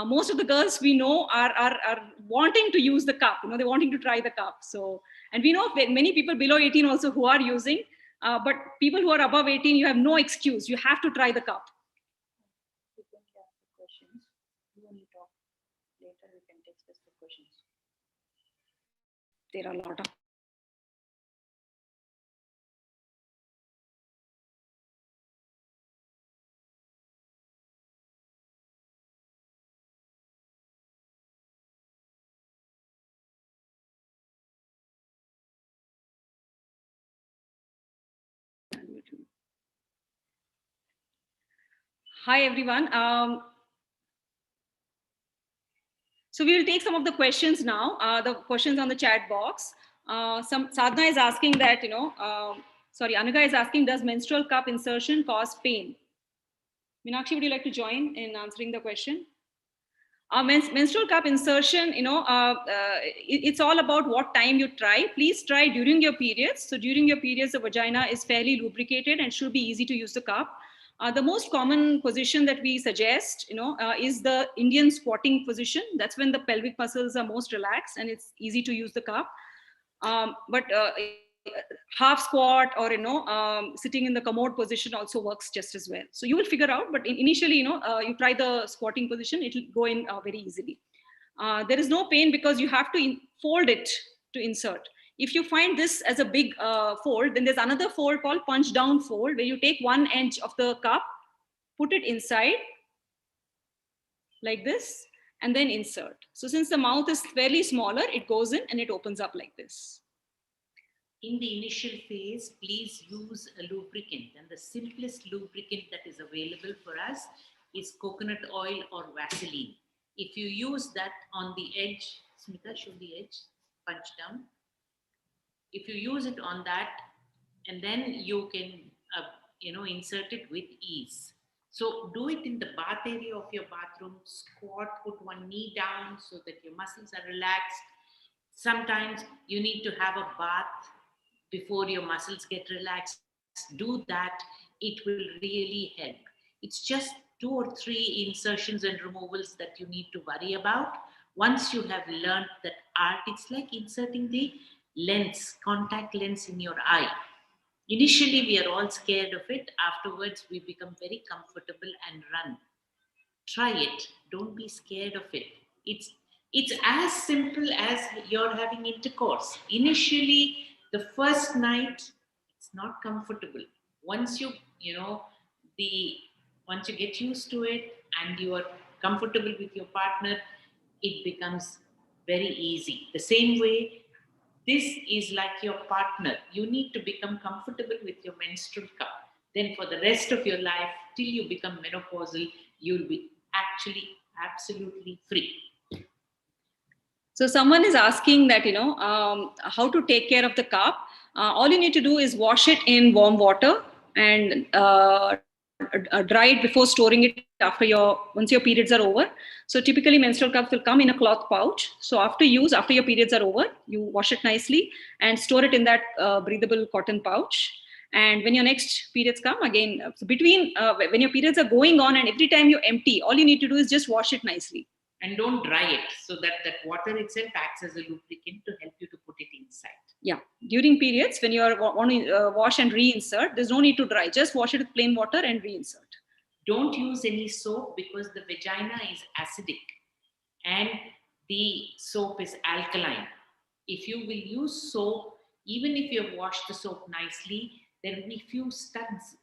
Speaker 6: Most of the girls we know are wanting to use the cup. They're wanting to try the cup. So, and we know many people below 18 also who are using, but people who are above 18, you have no excuse. You have to try the cup. There are a lot of Hi, everyone. So we will take some of the questions now, the questions on the chat box. Sadhana is asking that, Anaga is asking, does menstrual cup insertion cause pain? Meenakshi, would you like to join in answering the question? Menstrual cup insertion, it's all about what time you try. Please try during your periods. So during your periods, the vagina is fairly lubricated and should be easy to use the cup. The most common position that we suggest, is the Indian squatting position. That's when the pelvic muscles are most relaxed and it's easy to use the cup. But half squat or sitting in the commode position also works just as well. So you will figure out, but initially you try the squatting position, it will go in very easily. There is no pain because you have to fold it to insert. If you find this as a big fold, then there's another fold called punch down fold, where you take one edge of the cup, put it inside like this, and then insert. So since the mouth is fairly smaller, it goes in and it opens up like this.
Speaker 4: In the initial phase, please use a lubricant, and the simplest lubricant that is available for us is coconut oil or Vaseline. If you use that on the edge, Smita, show the edge, punch down. If you use it on that, and then you can, insert it with ease. So do it in the bath area of your bathroom, squat, put one knee down so that your muscles are relaxed. Sometimes you need to have a bath before your muscles get relaxed. Do that, it will really help. It's just 2 or 3 insertions and removals that you need to worry about. Once you have learned that art, it's like inserting the lens, contact lens in your eye. Initially, we are all scared of it. Afterwards, we become very comfortable and run. Try it. Don't be scared of it. It's as simple as you're having intercourse. Initially, the first night, it's not comfortable. Once once you get used to it and you are comfortable with your partner, it becomes very easy. The same way, this is like your partner. You need to become comfortable with your menstrual cup. Then for the rest of your life, till you become menopausal, you'll be actually absolutely free.
Speaker 6: So someone is asking that, how to take care of the cup. All you need to do is wash it in warm water and dry it before storing it once your periods are over. So typically menstrual cups will come in a cloth pouch. So after use, after your periods are over, you wash it nicely and store it in that breathable cotton pouch. And when your next periods come again, between when your periods are going on and every time you empty, all you need to do is just wash it nicely.
Speaker 4: And don't dry it, so that water itself acts as a lubricant to help you to put it inside.
Speaker 6: Yeah, during periods, when you want to wash and reinsert, there's no need to dry. Just wash it with plain water and reinsert.
Speaker 4: Don't use any soap because the vagina is acidic and the soap is alkaline. If you will use soap, even if you have washed the soap nicely, there will be few suds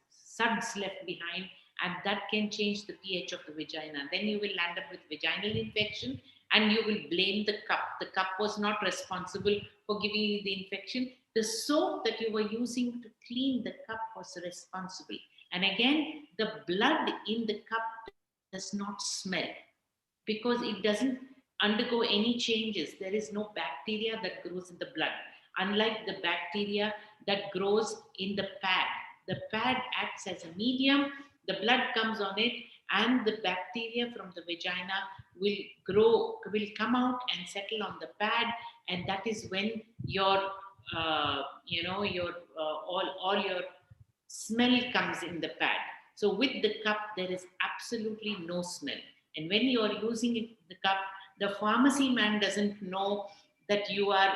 Speaker 4: left behind, and that can change the pH of the vagina. Then you will land up with vaginal infection, and you will blame the cup. The cup was not responsible for giving you the infection. The soap that you were using to clean the cup was responsible. And again, the blood in the cup does not smell because it doesn't undergo any changes. There is no bacteria that grows in the blood, unlike the bacteria that grows in the pad. The pad acts as a medium, the blood comes on it, and the bacteria from the vagina will come out and settle on the pad, and that is when your all your smell comes in the pad. So with the cup, there is absolutely no smell. And when you are using the cup, the pharmacy man doesn't know that you are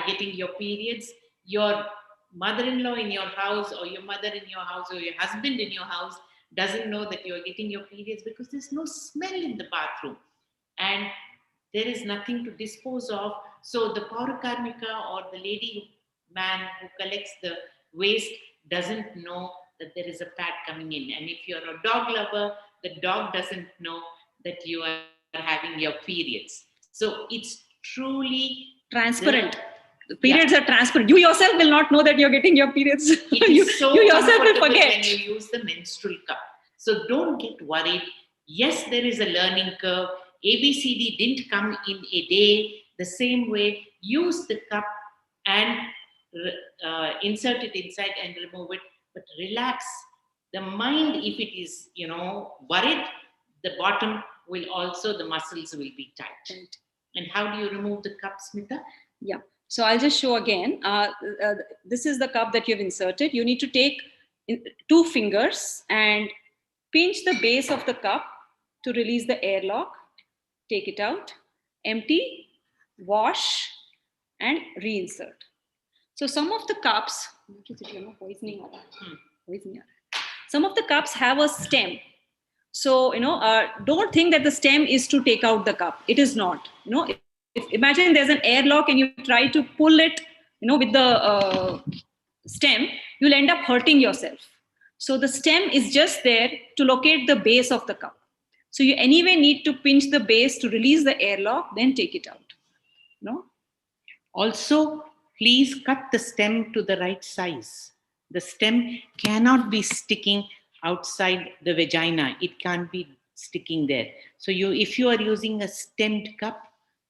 Speaker 4: getting your periods. Your mother-in-law in your house, or your mother in your house, or your husband in your house doesn't know that you're getting your periods because there's no smell in the bathroom. And there is nothing to dispose of. So the Paurukarmika, or the lady man who collects the waste, doesn't know that there is a pad coming in. And if you're a dog lover, the dog doesn't know that you are having your periods. So it's truly
Speaker 6: Transparent. The periods are transparent. You yourself will not know that you're getting your periods.
Speaker 4: It is so
Speaker 6: you yourself will
Speaker 4: comfortable
Speaker 6: forget.
Speaker 4: when you use the menstrual cup. So don't get worried. Yes, there is a learning curve. ABCD didn't come in a day. The same way, use the cup and insert it inside and remove it. But relax. The mind, if it is, worried, the bottom will also, the muscles will be tight.
Speaker 6: Right.
Speaker 4: And how do you remove the cup, Smita?
Speaker 6: Yeah. So I'll just show again. This is the cup that you've inserted. You need to take 2 fingers and pinch the base of the cup to release the airlock. Take it out, empty, wash, and reinsert. So some of the cups, some of the cups have a stem. So, don't think that the stem is to take out the cup. It is not. If imagine there's an airlock and you try to pull it, with the stem, you'll end up hurting yourself. So the stem is just there to locate the base of the cup. So you anyway need to pinch the base to release the airlock, then take it out.
Speaker 4: Also, please cut the stem to the right size. The stem cannot be sticking outside the vagina. It can't be sticking there. So if you are using a stemmed cup,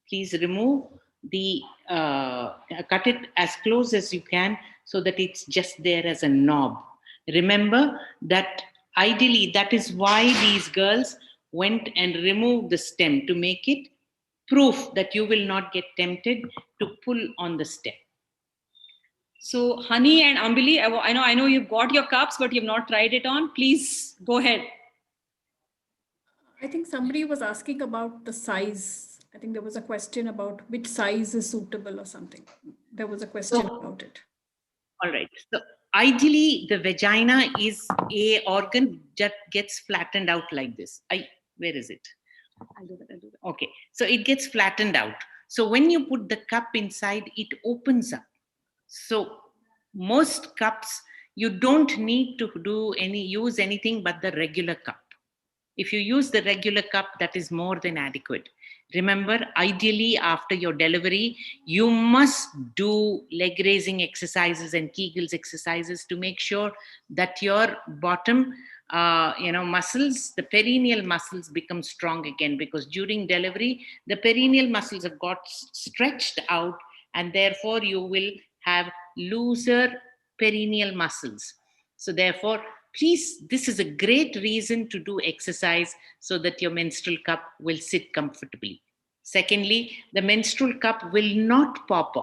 Speaker 4: please remove the, cut it as close as you can so that it's just there as a knob. Remember that ideally, that is why these girls went and removed the stem, to make it proof that you will not get tempted to pull on the stem.
Speaker 6: So Honey and Ambili, I know you've got your cups, but you've not tried it on. Please go ahead.
Speaker 3: I think somebody was asking about the size. I think there was a question about which size is suitable or something. There was a question about it.
Speaker 4: All right. So ideally, the vagina is a organ that gets flattened out like this. Where is it?
Speaker 6: I'll do that.
Speaker 4: Okay. So it gets flattened out. So when you put the cup inside, it opens up. So most cups, you don't need to use anything but the regular cup. If you use the regular cup, that is more than adequate. Remember, ideally, after your delivery, you must do leg raising exercises and Kegels exercises to make sure that your bottom, muscles, the perineal muscles become strong again, because during delivery, the perineal muscles have got stretched out, and therefore you will have looser perineal muscles. So therefore, please, this is a great reason to do exercise so that your menstrual cup will sit comfortably. Secondly, the menstrual cup will not pop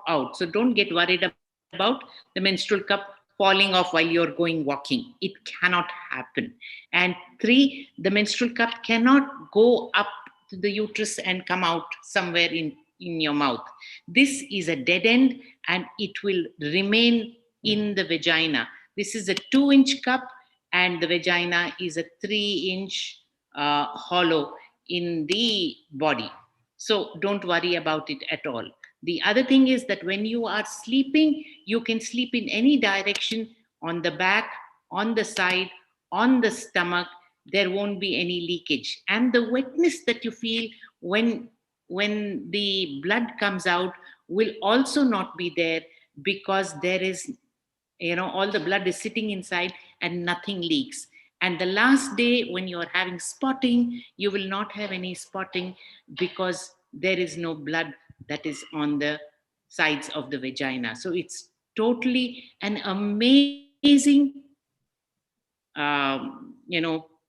Speaker 4: out. So don't get worried about the menstrual cup falling off while you're going walking. It cannot happen. And 3, the menstrual cup cannot go up to the uterus and come out somewhere in your mouth. This is a dead end, and it will remain in the vagina. This is a 2-inch cup, and the vagina is a 3-inch hollow in the body. So don't worry about it at all. The other thing is that when you are sleeping, you can sleep in any direction, on the back, on the side, on the stomach, there won't be any leakage. And the wetness that you feel when the blood comes out will also not be there, because there is, all the blood is sitting inside and nothing leaks. And the last day when you are having spotting, you will not have any spotting, because there is no blood that is on the sides of the vagina. So it's totally an amazing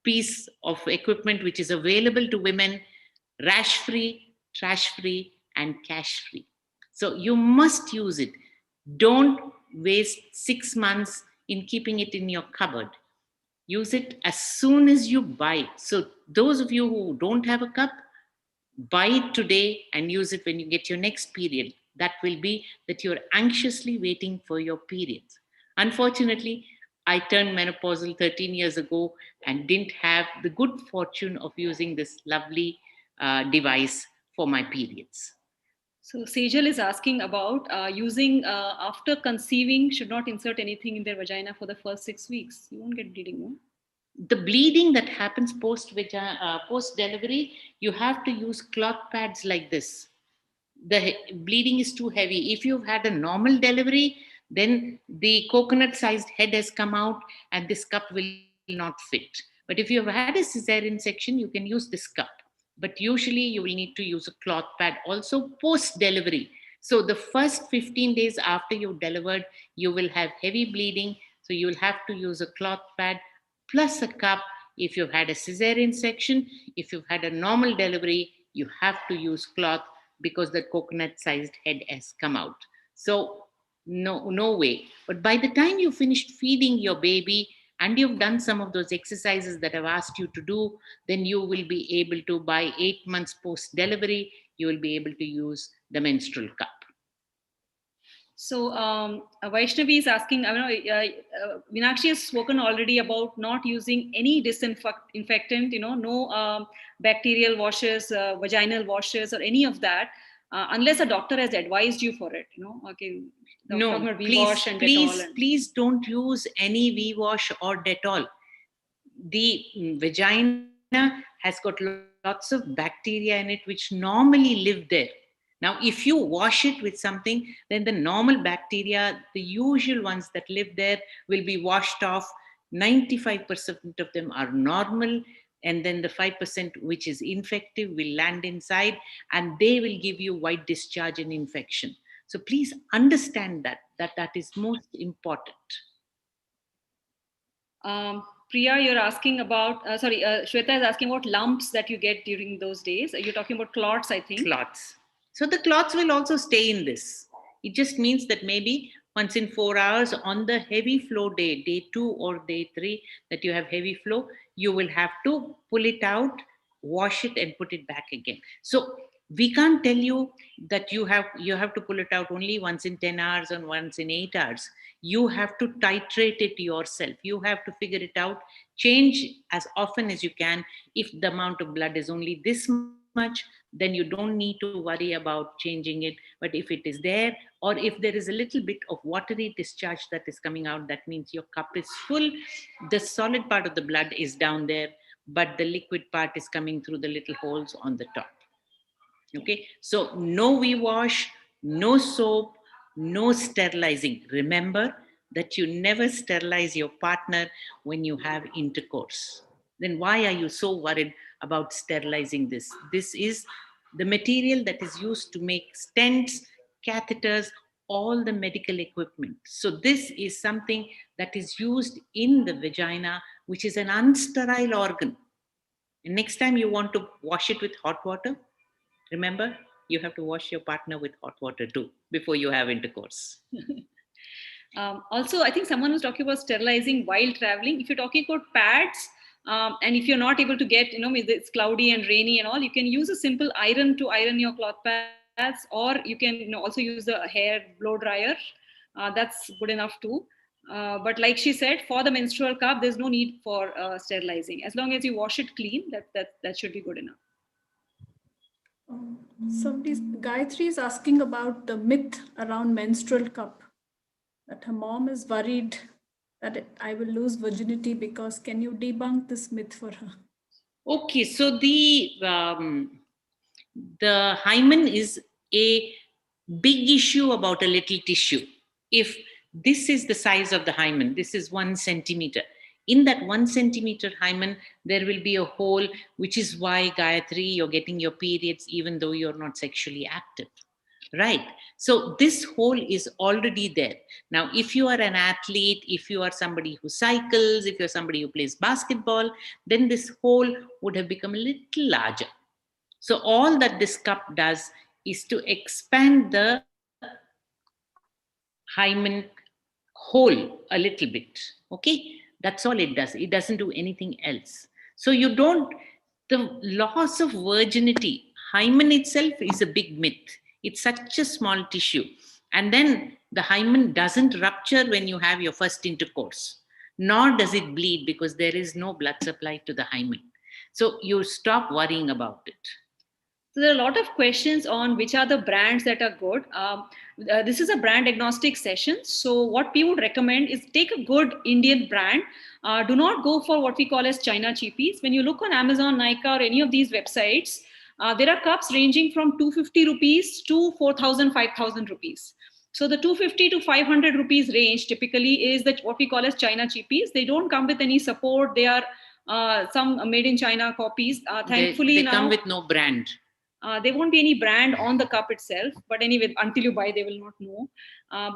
Speaker 4: piece of equipment which is available to women, rash free, trash free, and cash free. So you must use it. Don't waste 6 months in keeping it in your cupboard. Use it as soon as you buy it. So those of you who don't have a cup, buy it today and use it when you get your next period. That will be that you're anxiously waiting for your periods. Unfortunately, I turned menopausal 13 years ago and didn't have the good fortune of using this lovely device for my periods.
Speaker 6: So Sejal is asking about using after conceiving, should not insert anything in their vagina for the first 6 weeks. You won't get bleeding, no?
Speaker 4: The bleeding that happens post delivery, you have to use cloth pads like this. The bleeding is too heavy. If you've had a normal delivery, then the coconut sized head has come out and this cup will not fit. But if you've had a cesarean section, you can use this cup. But usually you will need to use a cloth pad also post delivery. So the first 15 days after you've delivered, you will have heavy bleeding. So you will have to use a cloth pad plus a cup. If you've had a cesarean section, if you've had a normal delivery, you have to use cloth, because the coconut sized head has come out. So no way. But by the time you finished feeding your baby and you've done some of those exercises that I've asked you to do, then you will be able to, by 8 months post delivery, you will be able to use the menstrual cup.
Speaker 6: So Vaishnavi is asking, Meenakshi has spoken already about not using any disinfectant, no bacterial washes, vaginal washes, or any of that, unless a doctor has advised you for it, okay.
Speaker 4: No, please don't use any V-wash or Dettol. The vagina has got lots of bacteria in it which normally live there. Now, if you wash it with something, then the normal bacteria, the usual ones that live there, will be washed off. 95% of them are normal. And then the 5% which is infective will land inside and they will give you white discharge and infection. So please understand that is most important.
Speaker 6: Priya, you're asking about, Shweta is asking about lumps that you get during those days. You're talking about clots, I think.
Speaker 4: Clots. So the clots will also stay in this. It just means that maybe once in 4 hours on the heavy flow day, day 2 or day 3, that you have heavy flow, you will have to pull it out, wash it and put it back again. So we can't tell you that you have to pull it out only once in 10 hours and once in 8 hours. You have to titrate it yourself. You have to figure it out, change as often as you can. If the amount of blood is only this much, then you don't need to worry about changing it. But if it is there, or if there is a little bit of watery discharge that is coming out, that means your cup is full. The solid part of the blood is down there, but the liquid part is coming through the little holes on the top. Okay, so no V-wash, no soap, no sterilizing. Remember that you never sterilize your partner when you have intercourse. Then why are you so worried about sterilizing this? This is the material that is used to make stents, catheters, all the medical equipment. So this is something that is used in the vagina, which is an unsterile organ. And next time you want to wash it with hot water, remember, you have to wash your partner with hot water too before you have intercourse.
Speaker 6: Also, I think someone was talking about sterilizing while traveling. If you're talking about pads, and if you're not able to get, it's cloudy and rainy and all, you can use a simple iron to iron your cloth pads, or you can also use the hair blow dryer. That's good enough too. But like she said, for the menstrual cup, there's no need for sterilizing. As long as you wash it clean, that should be good enough.
Speaker 3: Gayatri is asking about the myth around menstrual cup, that her mom is worried that I will lose virginity because can you debunk this myth for her?
Speaker 4: Okay, so the hymen is a big issue about a little tissue. If this is the size of the hymen, this is 1 centimeter. In that 1 centimeter hymen, there will be a hole, which is why, Gayatri, you're getting your periods even though you're not sexually active. Right. So this hole is already there. Now, if you are an athlete, if you are somebody who cycles, if you're somebody who plays basketball, then this hole would have become a little larger. So all that this cup does is to expand the hymen hole a little bit. Okay. That's all it does. It doesn't do anything else. So you don't, the loss of virginity, hymen itself is a big myth. It's such a small tissue. And then the hymen doesn't rupture when you have your first intercourse, nor does it bleed because there is no blood supply to the hymen. So you stop worrying about it.
Speaker 6: So there are a lot of questions on which are the brands that are good. This is a brand agnostic session. So what we would recommend is take a good Indian brand. Do not go for what we call as China cheapies. When you look on Amazon, Nykaa, or any of these websites, there are cups ranging from 250 rupees to 4,000, 5,000 rupees. So the 250 to 500 rupees range typically is that what we call as China cheapies. They don't come with any support. They are some made in China copies. Thankfully,
Speaker 4: they
Speaker 6: now
Speaker 4: come with no brand.
Speaker 6: There won't be any brand on the cup itself, but anyway, until you buy, they will not know.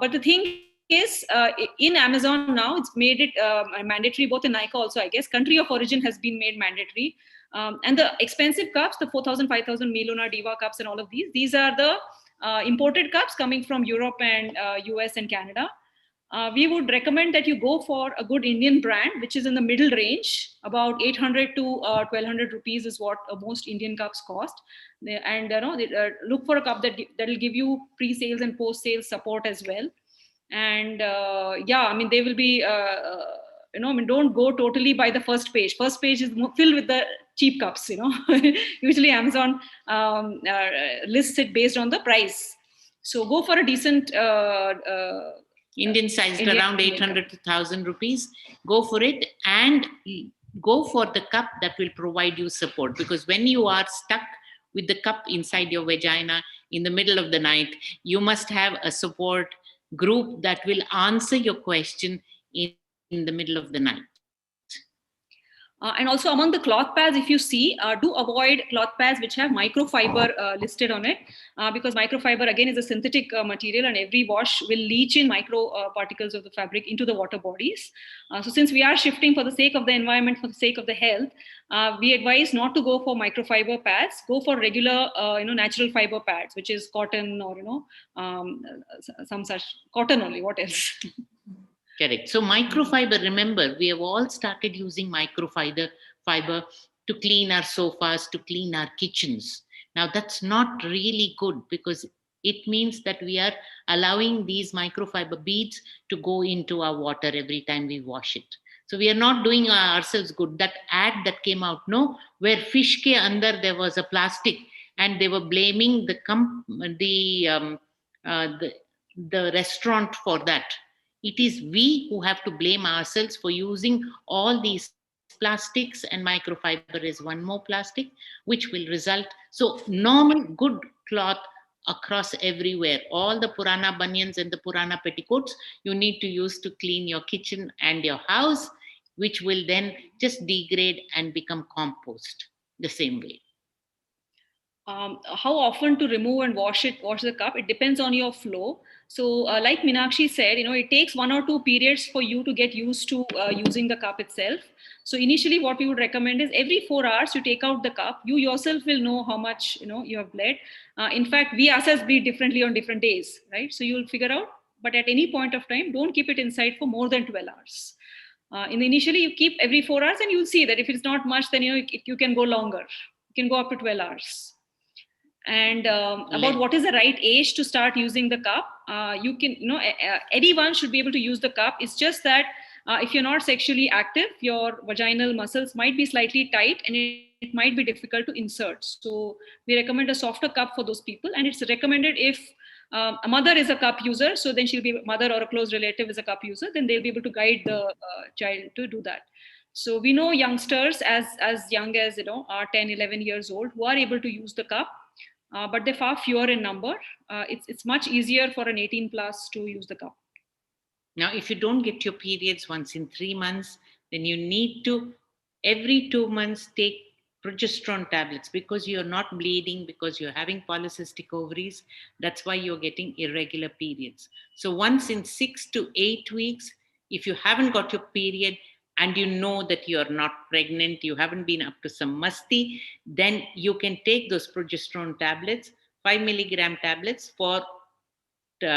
Speaker 6: But the thing is, in Amazon now, it's made it mandatory, both in Nykaa also, I guess. Country of origin has been made mandatory. And the expensive cups, the 4,000, 5,000 Miluna, Diva cups and all of these are the imported cups coming from Europe and US and Canada. We would recommend that you go for a good Indian brand, which is in the middle range. About 800 to 1,200 rupees is what most Indian cups cost. And look for a cup that will give you pre-sales and post-sales support as well. And they will be, don't go totally by the first page. First page is filled with the cheap cups, Usually Amazon lists it based on the price. So go for a decent
Speaker 4: Indian sized around 800 to 1,000 rupees. Go for it and go for the cup that will provide you support. Because when you are stuck with the cup inside your vagina in the middle of the night, you must have a support group that will answer your question in the middle of the night.
Speaker 6: And also among the cloth pads, if you see, do avoid cloth pads which have microfiber listed on it, because microfiber again is a synthetic material, and every wash will leach in micro particles of the fabric into the water bodies. So since we are shifting for the sake of the environment, for the sake of the health, we advise not to go for microfiber pads. Go for regular, natural fiber pads, which is cotton or some such cotton only. What else?
Speaker 4: Correct. So microfiber, remember, we have all started using microfiber to clean our sofas, to clean our kitchens. Now, that's not really good because it means that we are allowing these microfiber beads to go into our water every time we wash it. So we are not doing ourselves good. That ad that came out, where fish ke andar there was a plastic, and they were blaming the restaurant for that. It is we who have to blame ourselves for using all these plastics, and microfiber is one more plastic, which will result. So normal good cloth across everywhere, all the Purana banyans and the Purana petticoats you need to use to clean your kitchen and your house, which will then just degrade and become compost the same way.
Speaker 6: How often to remove and wash the cup, it depends on your flow. So like Meenakshi said, it takes 1 or 2 periods for you to get used to using the cup itself. So initially what we would recommend is every 4 hours you take out the cup. You yourself will know how much you have bled. In fact, we ourselves bleed differently on different days, right? So you'll figure out, but at any point of time, don't keep it inside for more than 12 hours. Initially you keep every 4 hours, and you'll see that if it's not much, then you can go longer. You can go up to 12 hours. And about what is the right age to start using the cup, you can, anyone should be able to use the cup. It's just that if you're not sexually active, your vaginal muscles might be slightly tight and it might be difficult to insert. So we recommend a softer cup for those people, and it's recommended if a mother is a cup user, so then she'll be a mother or a close relative is a cup user, then they'll be able to guide the child to do that. So we know youngsters as young as 10, 11 years old who are able to use the cup, but they're far fewer in number. It's much easier for an 18 plus to use the cup.
Speaker 4: Now, if you don't get your periods once in 3 months, then you need to every 2 months take progesterone tablets because you're not bleeding, because you're having polycystic ovaries. That's why you're getting irregular periods. So once in 6 to 8 weeks, if you haven't got your period and you know that you're not pregnant, you haven't been up to some musty, then you can take those progesterone tablets, 5 milligram tablets for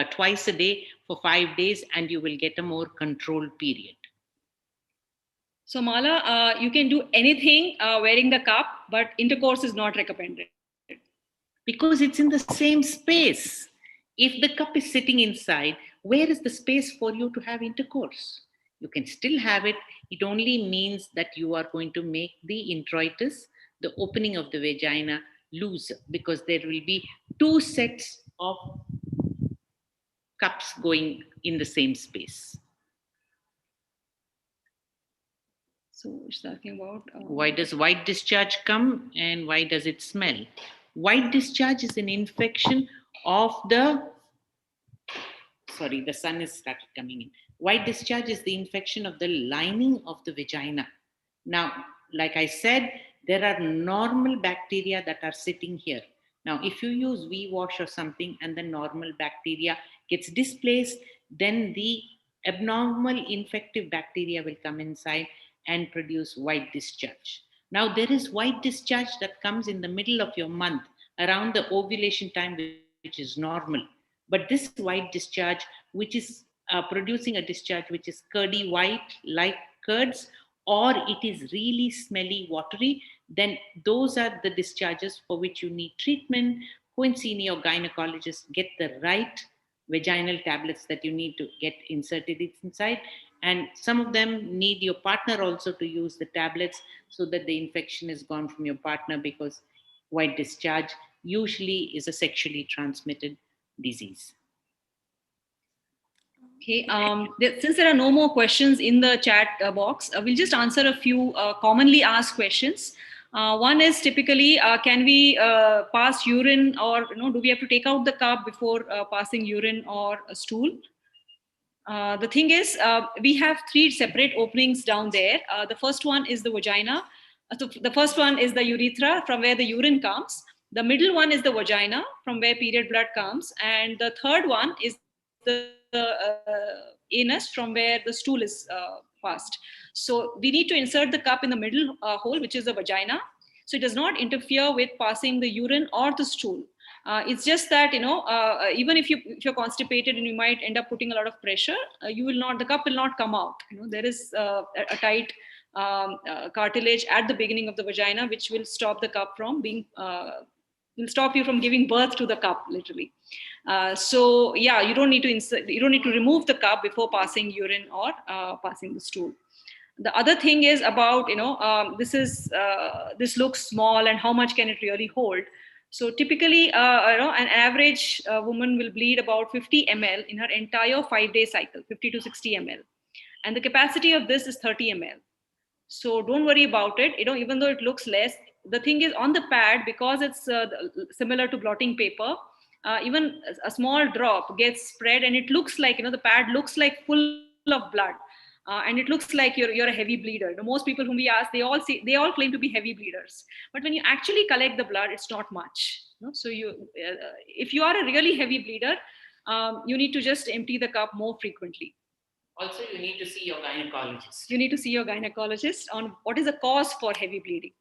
Speaker 4: twice a day for 5 days, and you will get a more controlled period.
Speaker 6: So Mala, you can do anything wearing the cup, but intercourse is not recommended.
Speaker 4: Because it's in the same space. If the cup is sitting inside, where is the space for you to have intercourse? You can still have it. It only means that you are going to make the introitus, the opening of the vagina, looser, because there will be 2 sets of cups going in the same space.
Speaker 6: So it's talking about
Speaker 4: why does white discharge come and why does it smell? White discharge is an infection of the sun has started coming in. White discharge is the infection of the lining of the vagina. Now, like I said, there are normal bacteria that are sitting here. Now, if you use V-wash or something and the normal bacteria gets displaced, then the abnormal infective bacteria will come inside and produce white discharge. Now, there is white discharge that comes in the middle of your month, around the ovulation time, which is normal. But this white discharge, which is producing a discharge which is curdy white, like curds, or it is really smelly, watery, then those are the discharges for which you need treatment. Go and see your gynecologist, get the right vaginal tablets that you need to get inserted inside. And some of them need your partner also to use the tablets so that the infection is gone from your partner, because white discharge usually is a sexually transmitted disease.
Speaker 6: Okay, since there are no more questions in the chat box, we'll just answer a few commonly asked questions. One is typically, can we pass urine, or do we have to take out the cup before passing urine or a stool? The thing is, we have 3 separate openings down there. The first one is the vagina. So the first one is the urethra, from where the urine comes. The middle one is the vagina, from where period blood comes. And the third one is the anus, from where the stool is passed. So we need to insert the cup in the middle hole, which is the vagina. So it does not interfere with passing the urine or the stool. It's just that, even if you're constipated and you might end up putting a lot of pressure, the cup will not come out. There is a tight cartilage at the beginning of the vagina, which will stop the cup from will stop you from giving birth to the cup, literally. So yeah, you don't need to remove the cup before passing urine or passing the stool. The other thing is about, this looks small and how much can it really hold? So typically, an average woman will bleed about 50 ml in her entire 5-day cycle, 50 to 60 ml. And the capacity of this is 30 ml. So don't worry about it. Even though it looks less, the thing is on the pad, because it's similar to blotting paper, even a small drop gets spread and it looks like, the pad looks like full of blood. And it looks like you're a heavy bleeder. Most people whom we ask, they all claim to be heavy bleeders. But when you actually collect the blood, it's not much. So if you are a really heavy bleeder, you need to just empty the cup more frequently.
Speaker 4: Also, you need to see your gynecologist.
Speaker 6: You need to see your gynecologist on what is the cause for heavy bleeding.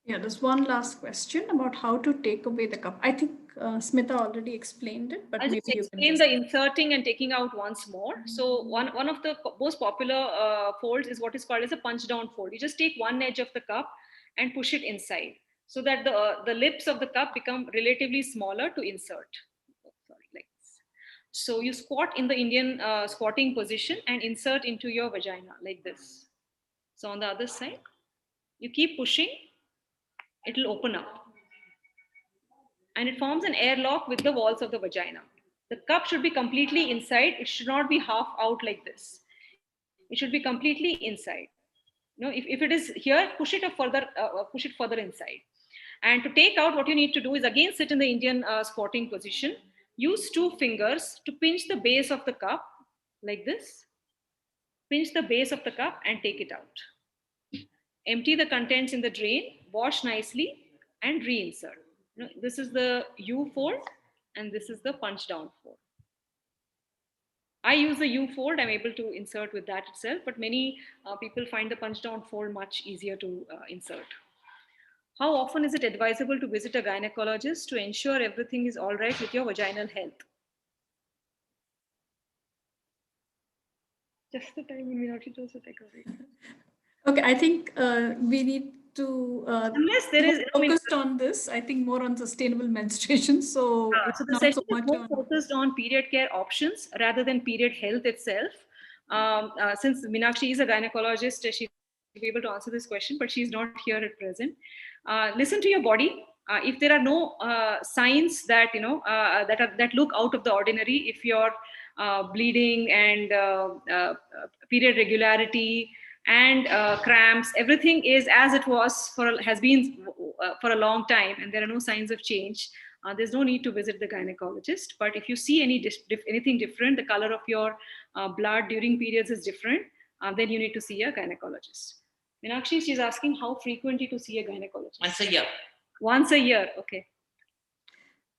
Speaker 3: Yeah, there's one last question about how to take away the cup. I think Smita already explained it, but
Speaker 6: I'll
Speaker 3: maybe
Speaker 6: just
Speaker 3: you
Speaker 6: explain
Speaker 3: can
Speaker 6: the inserting and taking out once more. So one of the most popular folds is what is called as a punch down fold. You just take one edge of the cup and push it inside, so that the lips of the cup become relatively smaller to insert. Like this. So you squat in the Indian squatting position and insert into your vagina like this. So on the other side, you keep pushing, it will open up. and it forms an airlock with the walls of the vagina. The cup should be completely inside. It should not be half out like this. It should be completely inside. If it is here, push it further inside. And to take out, what you need to do is again sit in the Indian squatting position. Use 2 fingers to pinch the base of the cup like this. Pinch the base of the cup and take it out. Empty the contents in the drain, wash nicely, and reinsert. This is the U fold, and this is the punch down fold. I use the U fold. I'm able to insert with that itself, but many people find the punch down fold much easier to insert. How often is it advisable to visit a gynecologist to ensure everything is all right with your vaginal health? Just the time when we not to also take a break.
Speaker 3: Okay, I think we need to
Speaker 6: unless there is
Speaker 3: focused on this. I think more on sustainable menstruation. So
Speaker 6: the
Speaker 3: not
Speaker 6: session
Speaker 3: so
Speaker 6: is
Speaker 3: much
Speaker 6: more
Speaker 3: on
Speaker 6: focused on period care options rather than period health itself. Since Meenakshi is a gynecologist, she will be able to answer this question, but she's not here at present. Listen to your body. If there are no signs that that look out of the ordinary, if you're bleeding and period regularity and cramps, everything is as it was has been for a long time, and there are no signs of change, there's no need to visit the gynecologist. But if you see anything different, the color of your blood during periods is different, then you need to see a gynecologist. Meenakshi, she's asking how frequently to see a gynecologist.
Speaker 4: Once a year.
Speaker 6: Once a year, okay.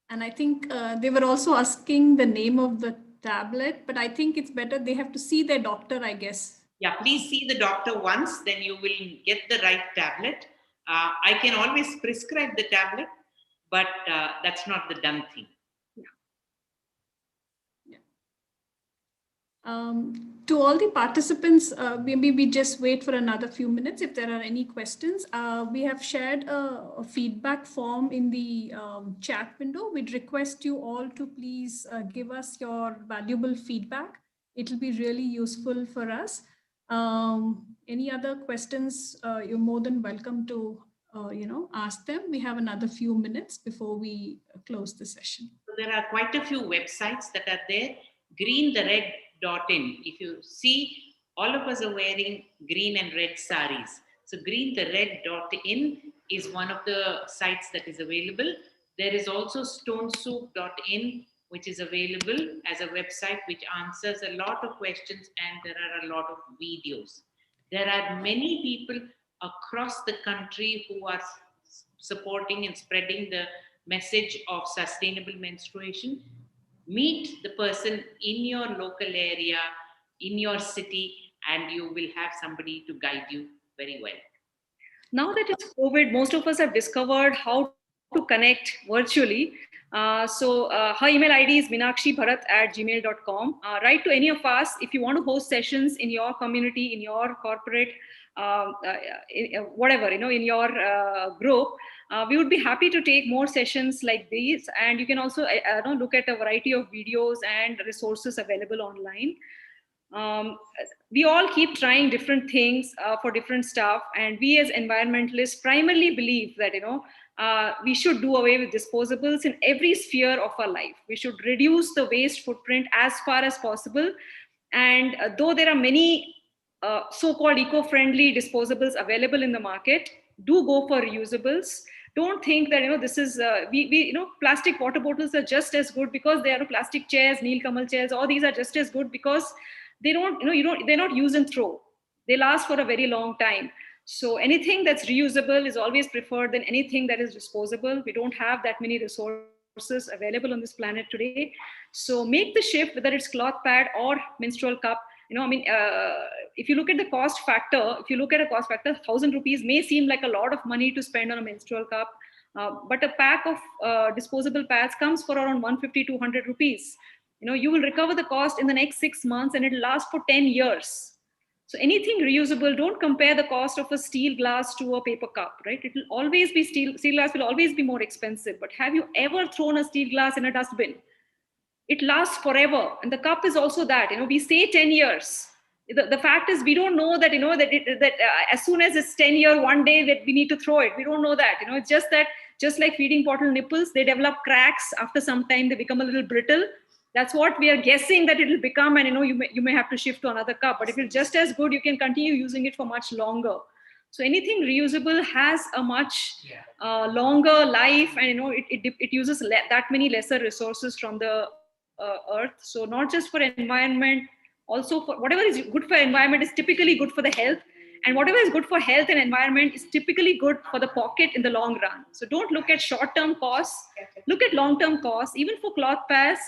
Speaker 3: And I think they were also asking the name of the tablet, but I think it's better they have to see their doctor, I guess.
Speaker 4: Yeah, please see the doctor once, then you will get the right tablet. I can always prescribe the tablet, but that's not the done thing.
Speaker 3: To all the participants, maybe we just wait for another few minutes if there are any questions. We have shared a feedback form in the chat window. We'd request you all to please give us your valuable feedback. It'll be really useful for us. Any other questions, you're more than welcome to ask them. We have another few minutes before we close the session.
Speaker 4: So there are quite a few websites that are there. greenthered.in. If you see, all of us are wearing green and red saris. So greenthered.in is one of the sites that is available. There is also stonesoup.in, which is available as a website which answers a lot of questions, and there are a lot of videos. There are many people across the country who are supporting and spreading the message of sustainable menstruation. Meet the person in your local area, in your city, and you will have somebody to guide you very well.
Speaker 6: Now that it's COVID, most of us have discovered how to connect virtually. So her email ID is meenakshibharat@gmail.com. Write to any of us if you want to host sessions in your community, in your corporate, whatever, in your group. We would be happy to take more sessions like these. And you can also look at a variety of videos and resources available online. We all keep trying different things for different stuff. And we as environmentalists primarily believe that, we should do away with disposables in every sphere of our life. We should reduce the waste footprint as far as possible. And though there are many so-called eco-friendly disposables available in the market, do go for reusables. Don't think that, this is, plastic water bottles are just as good because they are plastic chairs, Nilkamal chairs, all these are just as good because they don't, they're not use and throw. They last for a very long time. So anything that's reusable is always preferred than anything that is disposable. We don't have that many resources available on this planet today. So make the shift, whether it's cloth pad or menstrual cup. If you look at the cost factor, 1,000 rupees may seem like a lot of money to spend on a menstrual cup. But a pack of disposable pads comes for around 150, 200 rupees. You will recover the cost in the next 6 months and it'll last for 10 years. So anything reusable, don't compare the cost of a steel glass to a paper cup, right? It will always be steel glass will always be more expensive. But have you ever thrown a steel glass in a dustbin? It lasts forever. And the cup is also that, we say 10 years. The fact is we don't know that, that as soon as it's 10 years, one day that we need to throw it. We don't know that, it's just that just like feeding bottle nipples, they develop cracks. After some time, they become a little brittle. That's what we are guessing that it will become. And you may have to shift to another cup. But if it's just as good, you can continue using it for much longer. So anything reusable has a much longer life, and it uses that many lesser resources from the earth. So not just for environment, also for whatever is good for environment is typically good for the health, and whatever is good for health and environment is typically good for the pocket in the long run. So don't look at short-term costs, look at long-term costs. Even for cloth pads,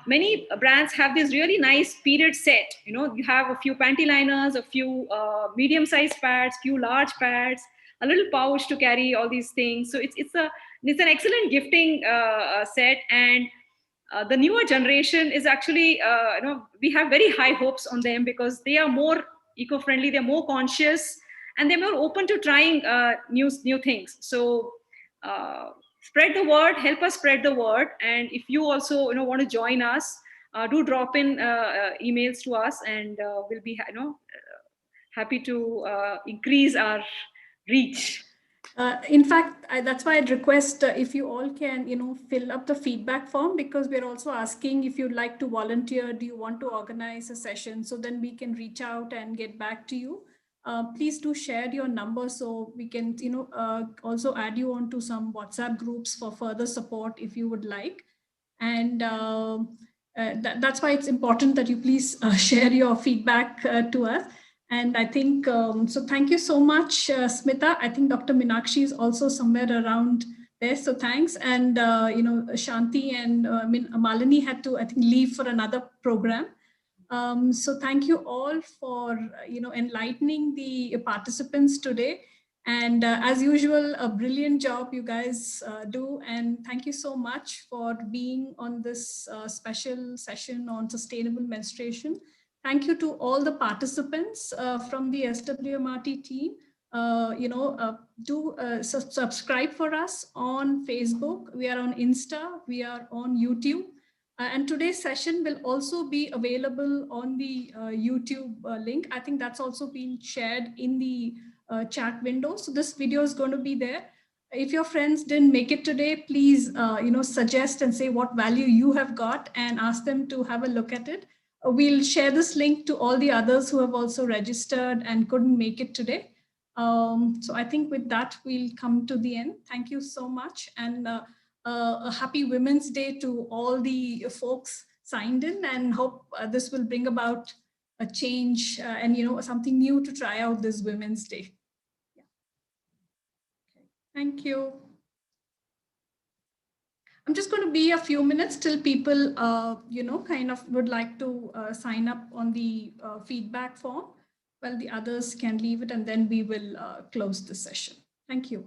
Speaker 6: many brands have this really nice period set. You have a few panty liners, a few medium-sized pads, few large pads, a little pouch to carry all these things. So it's an excellent gifting set. And the newer generation is actually, we have very high hopes on them because they are more eco-friendly, they're more conscious, and they're more open to trying new things. So spread the word, help us spread the word. And if you also want to join us, do drop in emails to us, and we'll be happy to increase our reach.
Speaker 3: In fact, that's why I'd request if you all can, fill up the feedback form, because we're also asking if you'd like to volunteer, do you want to organize a session? So then we can reach out and get back to you. Please do share your number so we can, also add you onto some WhatsApp groups for further support if you would like. And that's why it's important that you please share your feedback to us. And I think, so thank you so much, Smita. I think Dr. Meenakshi is also somewhere around there. So thanks. And, Shanti and Malini had to, I think, leave for another program. So thank you all for, enlightening the participants today. And as usual, a brilliant job you guys do. And thank you so much for being on this special session on sustainable menstruation. Thank you to all the participants from the SWMRT team. Do subscribe for us on Facebook. We are on Insta. We are on YouTube. And today's session will also be available on the YouTube link. I think that's also been shared in the chat window. So this video is going to be there. If your friends didn't make it today, please suggest and say what value you have got and ask them to have a look at it. We'll share this link to all the others who have also registered and couldn't make it today. So I think with that, we'll come to the end. Thank you so much. And a happy Women's Day to all the folks signed in, and hope this will bring about a change and something new to try out this Women's Day. Yeah. Okay. Thank you. I'm just going to be a few minutes till people, kind of would like to sign up on the feedback form. Well, the others can leave it, and then we will close the session. Thank you.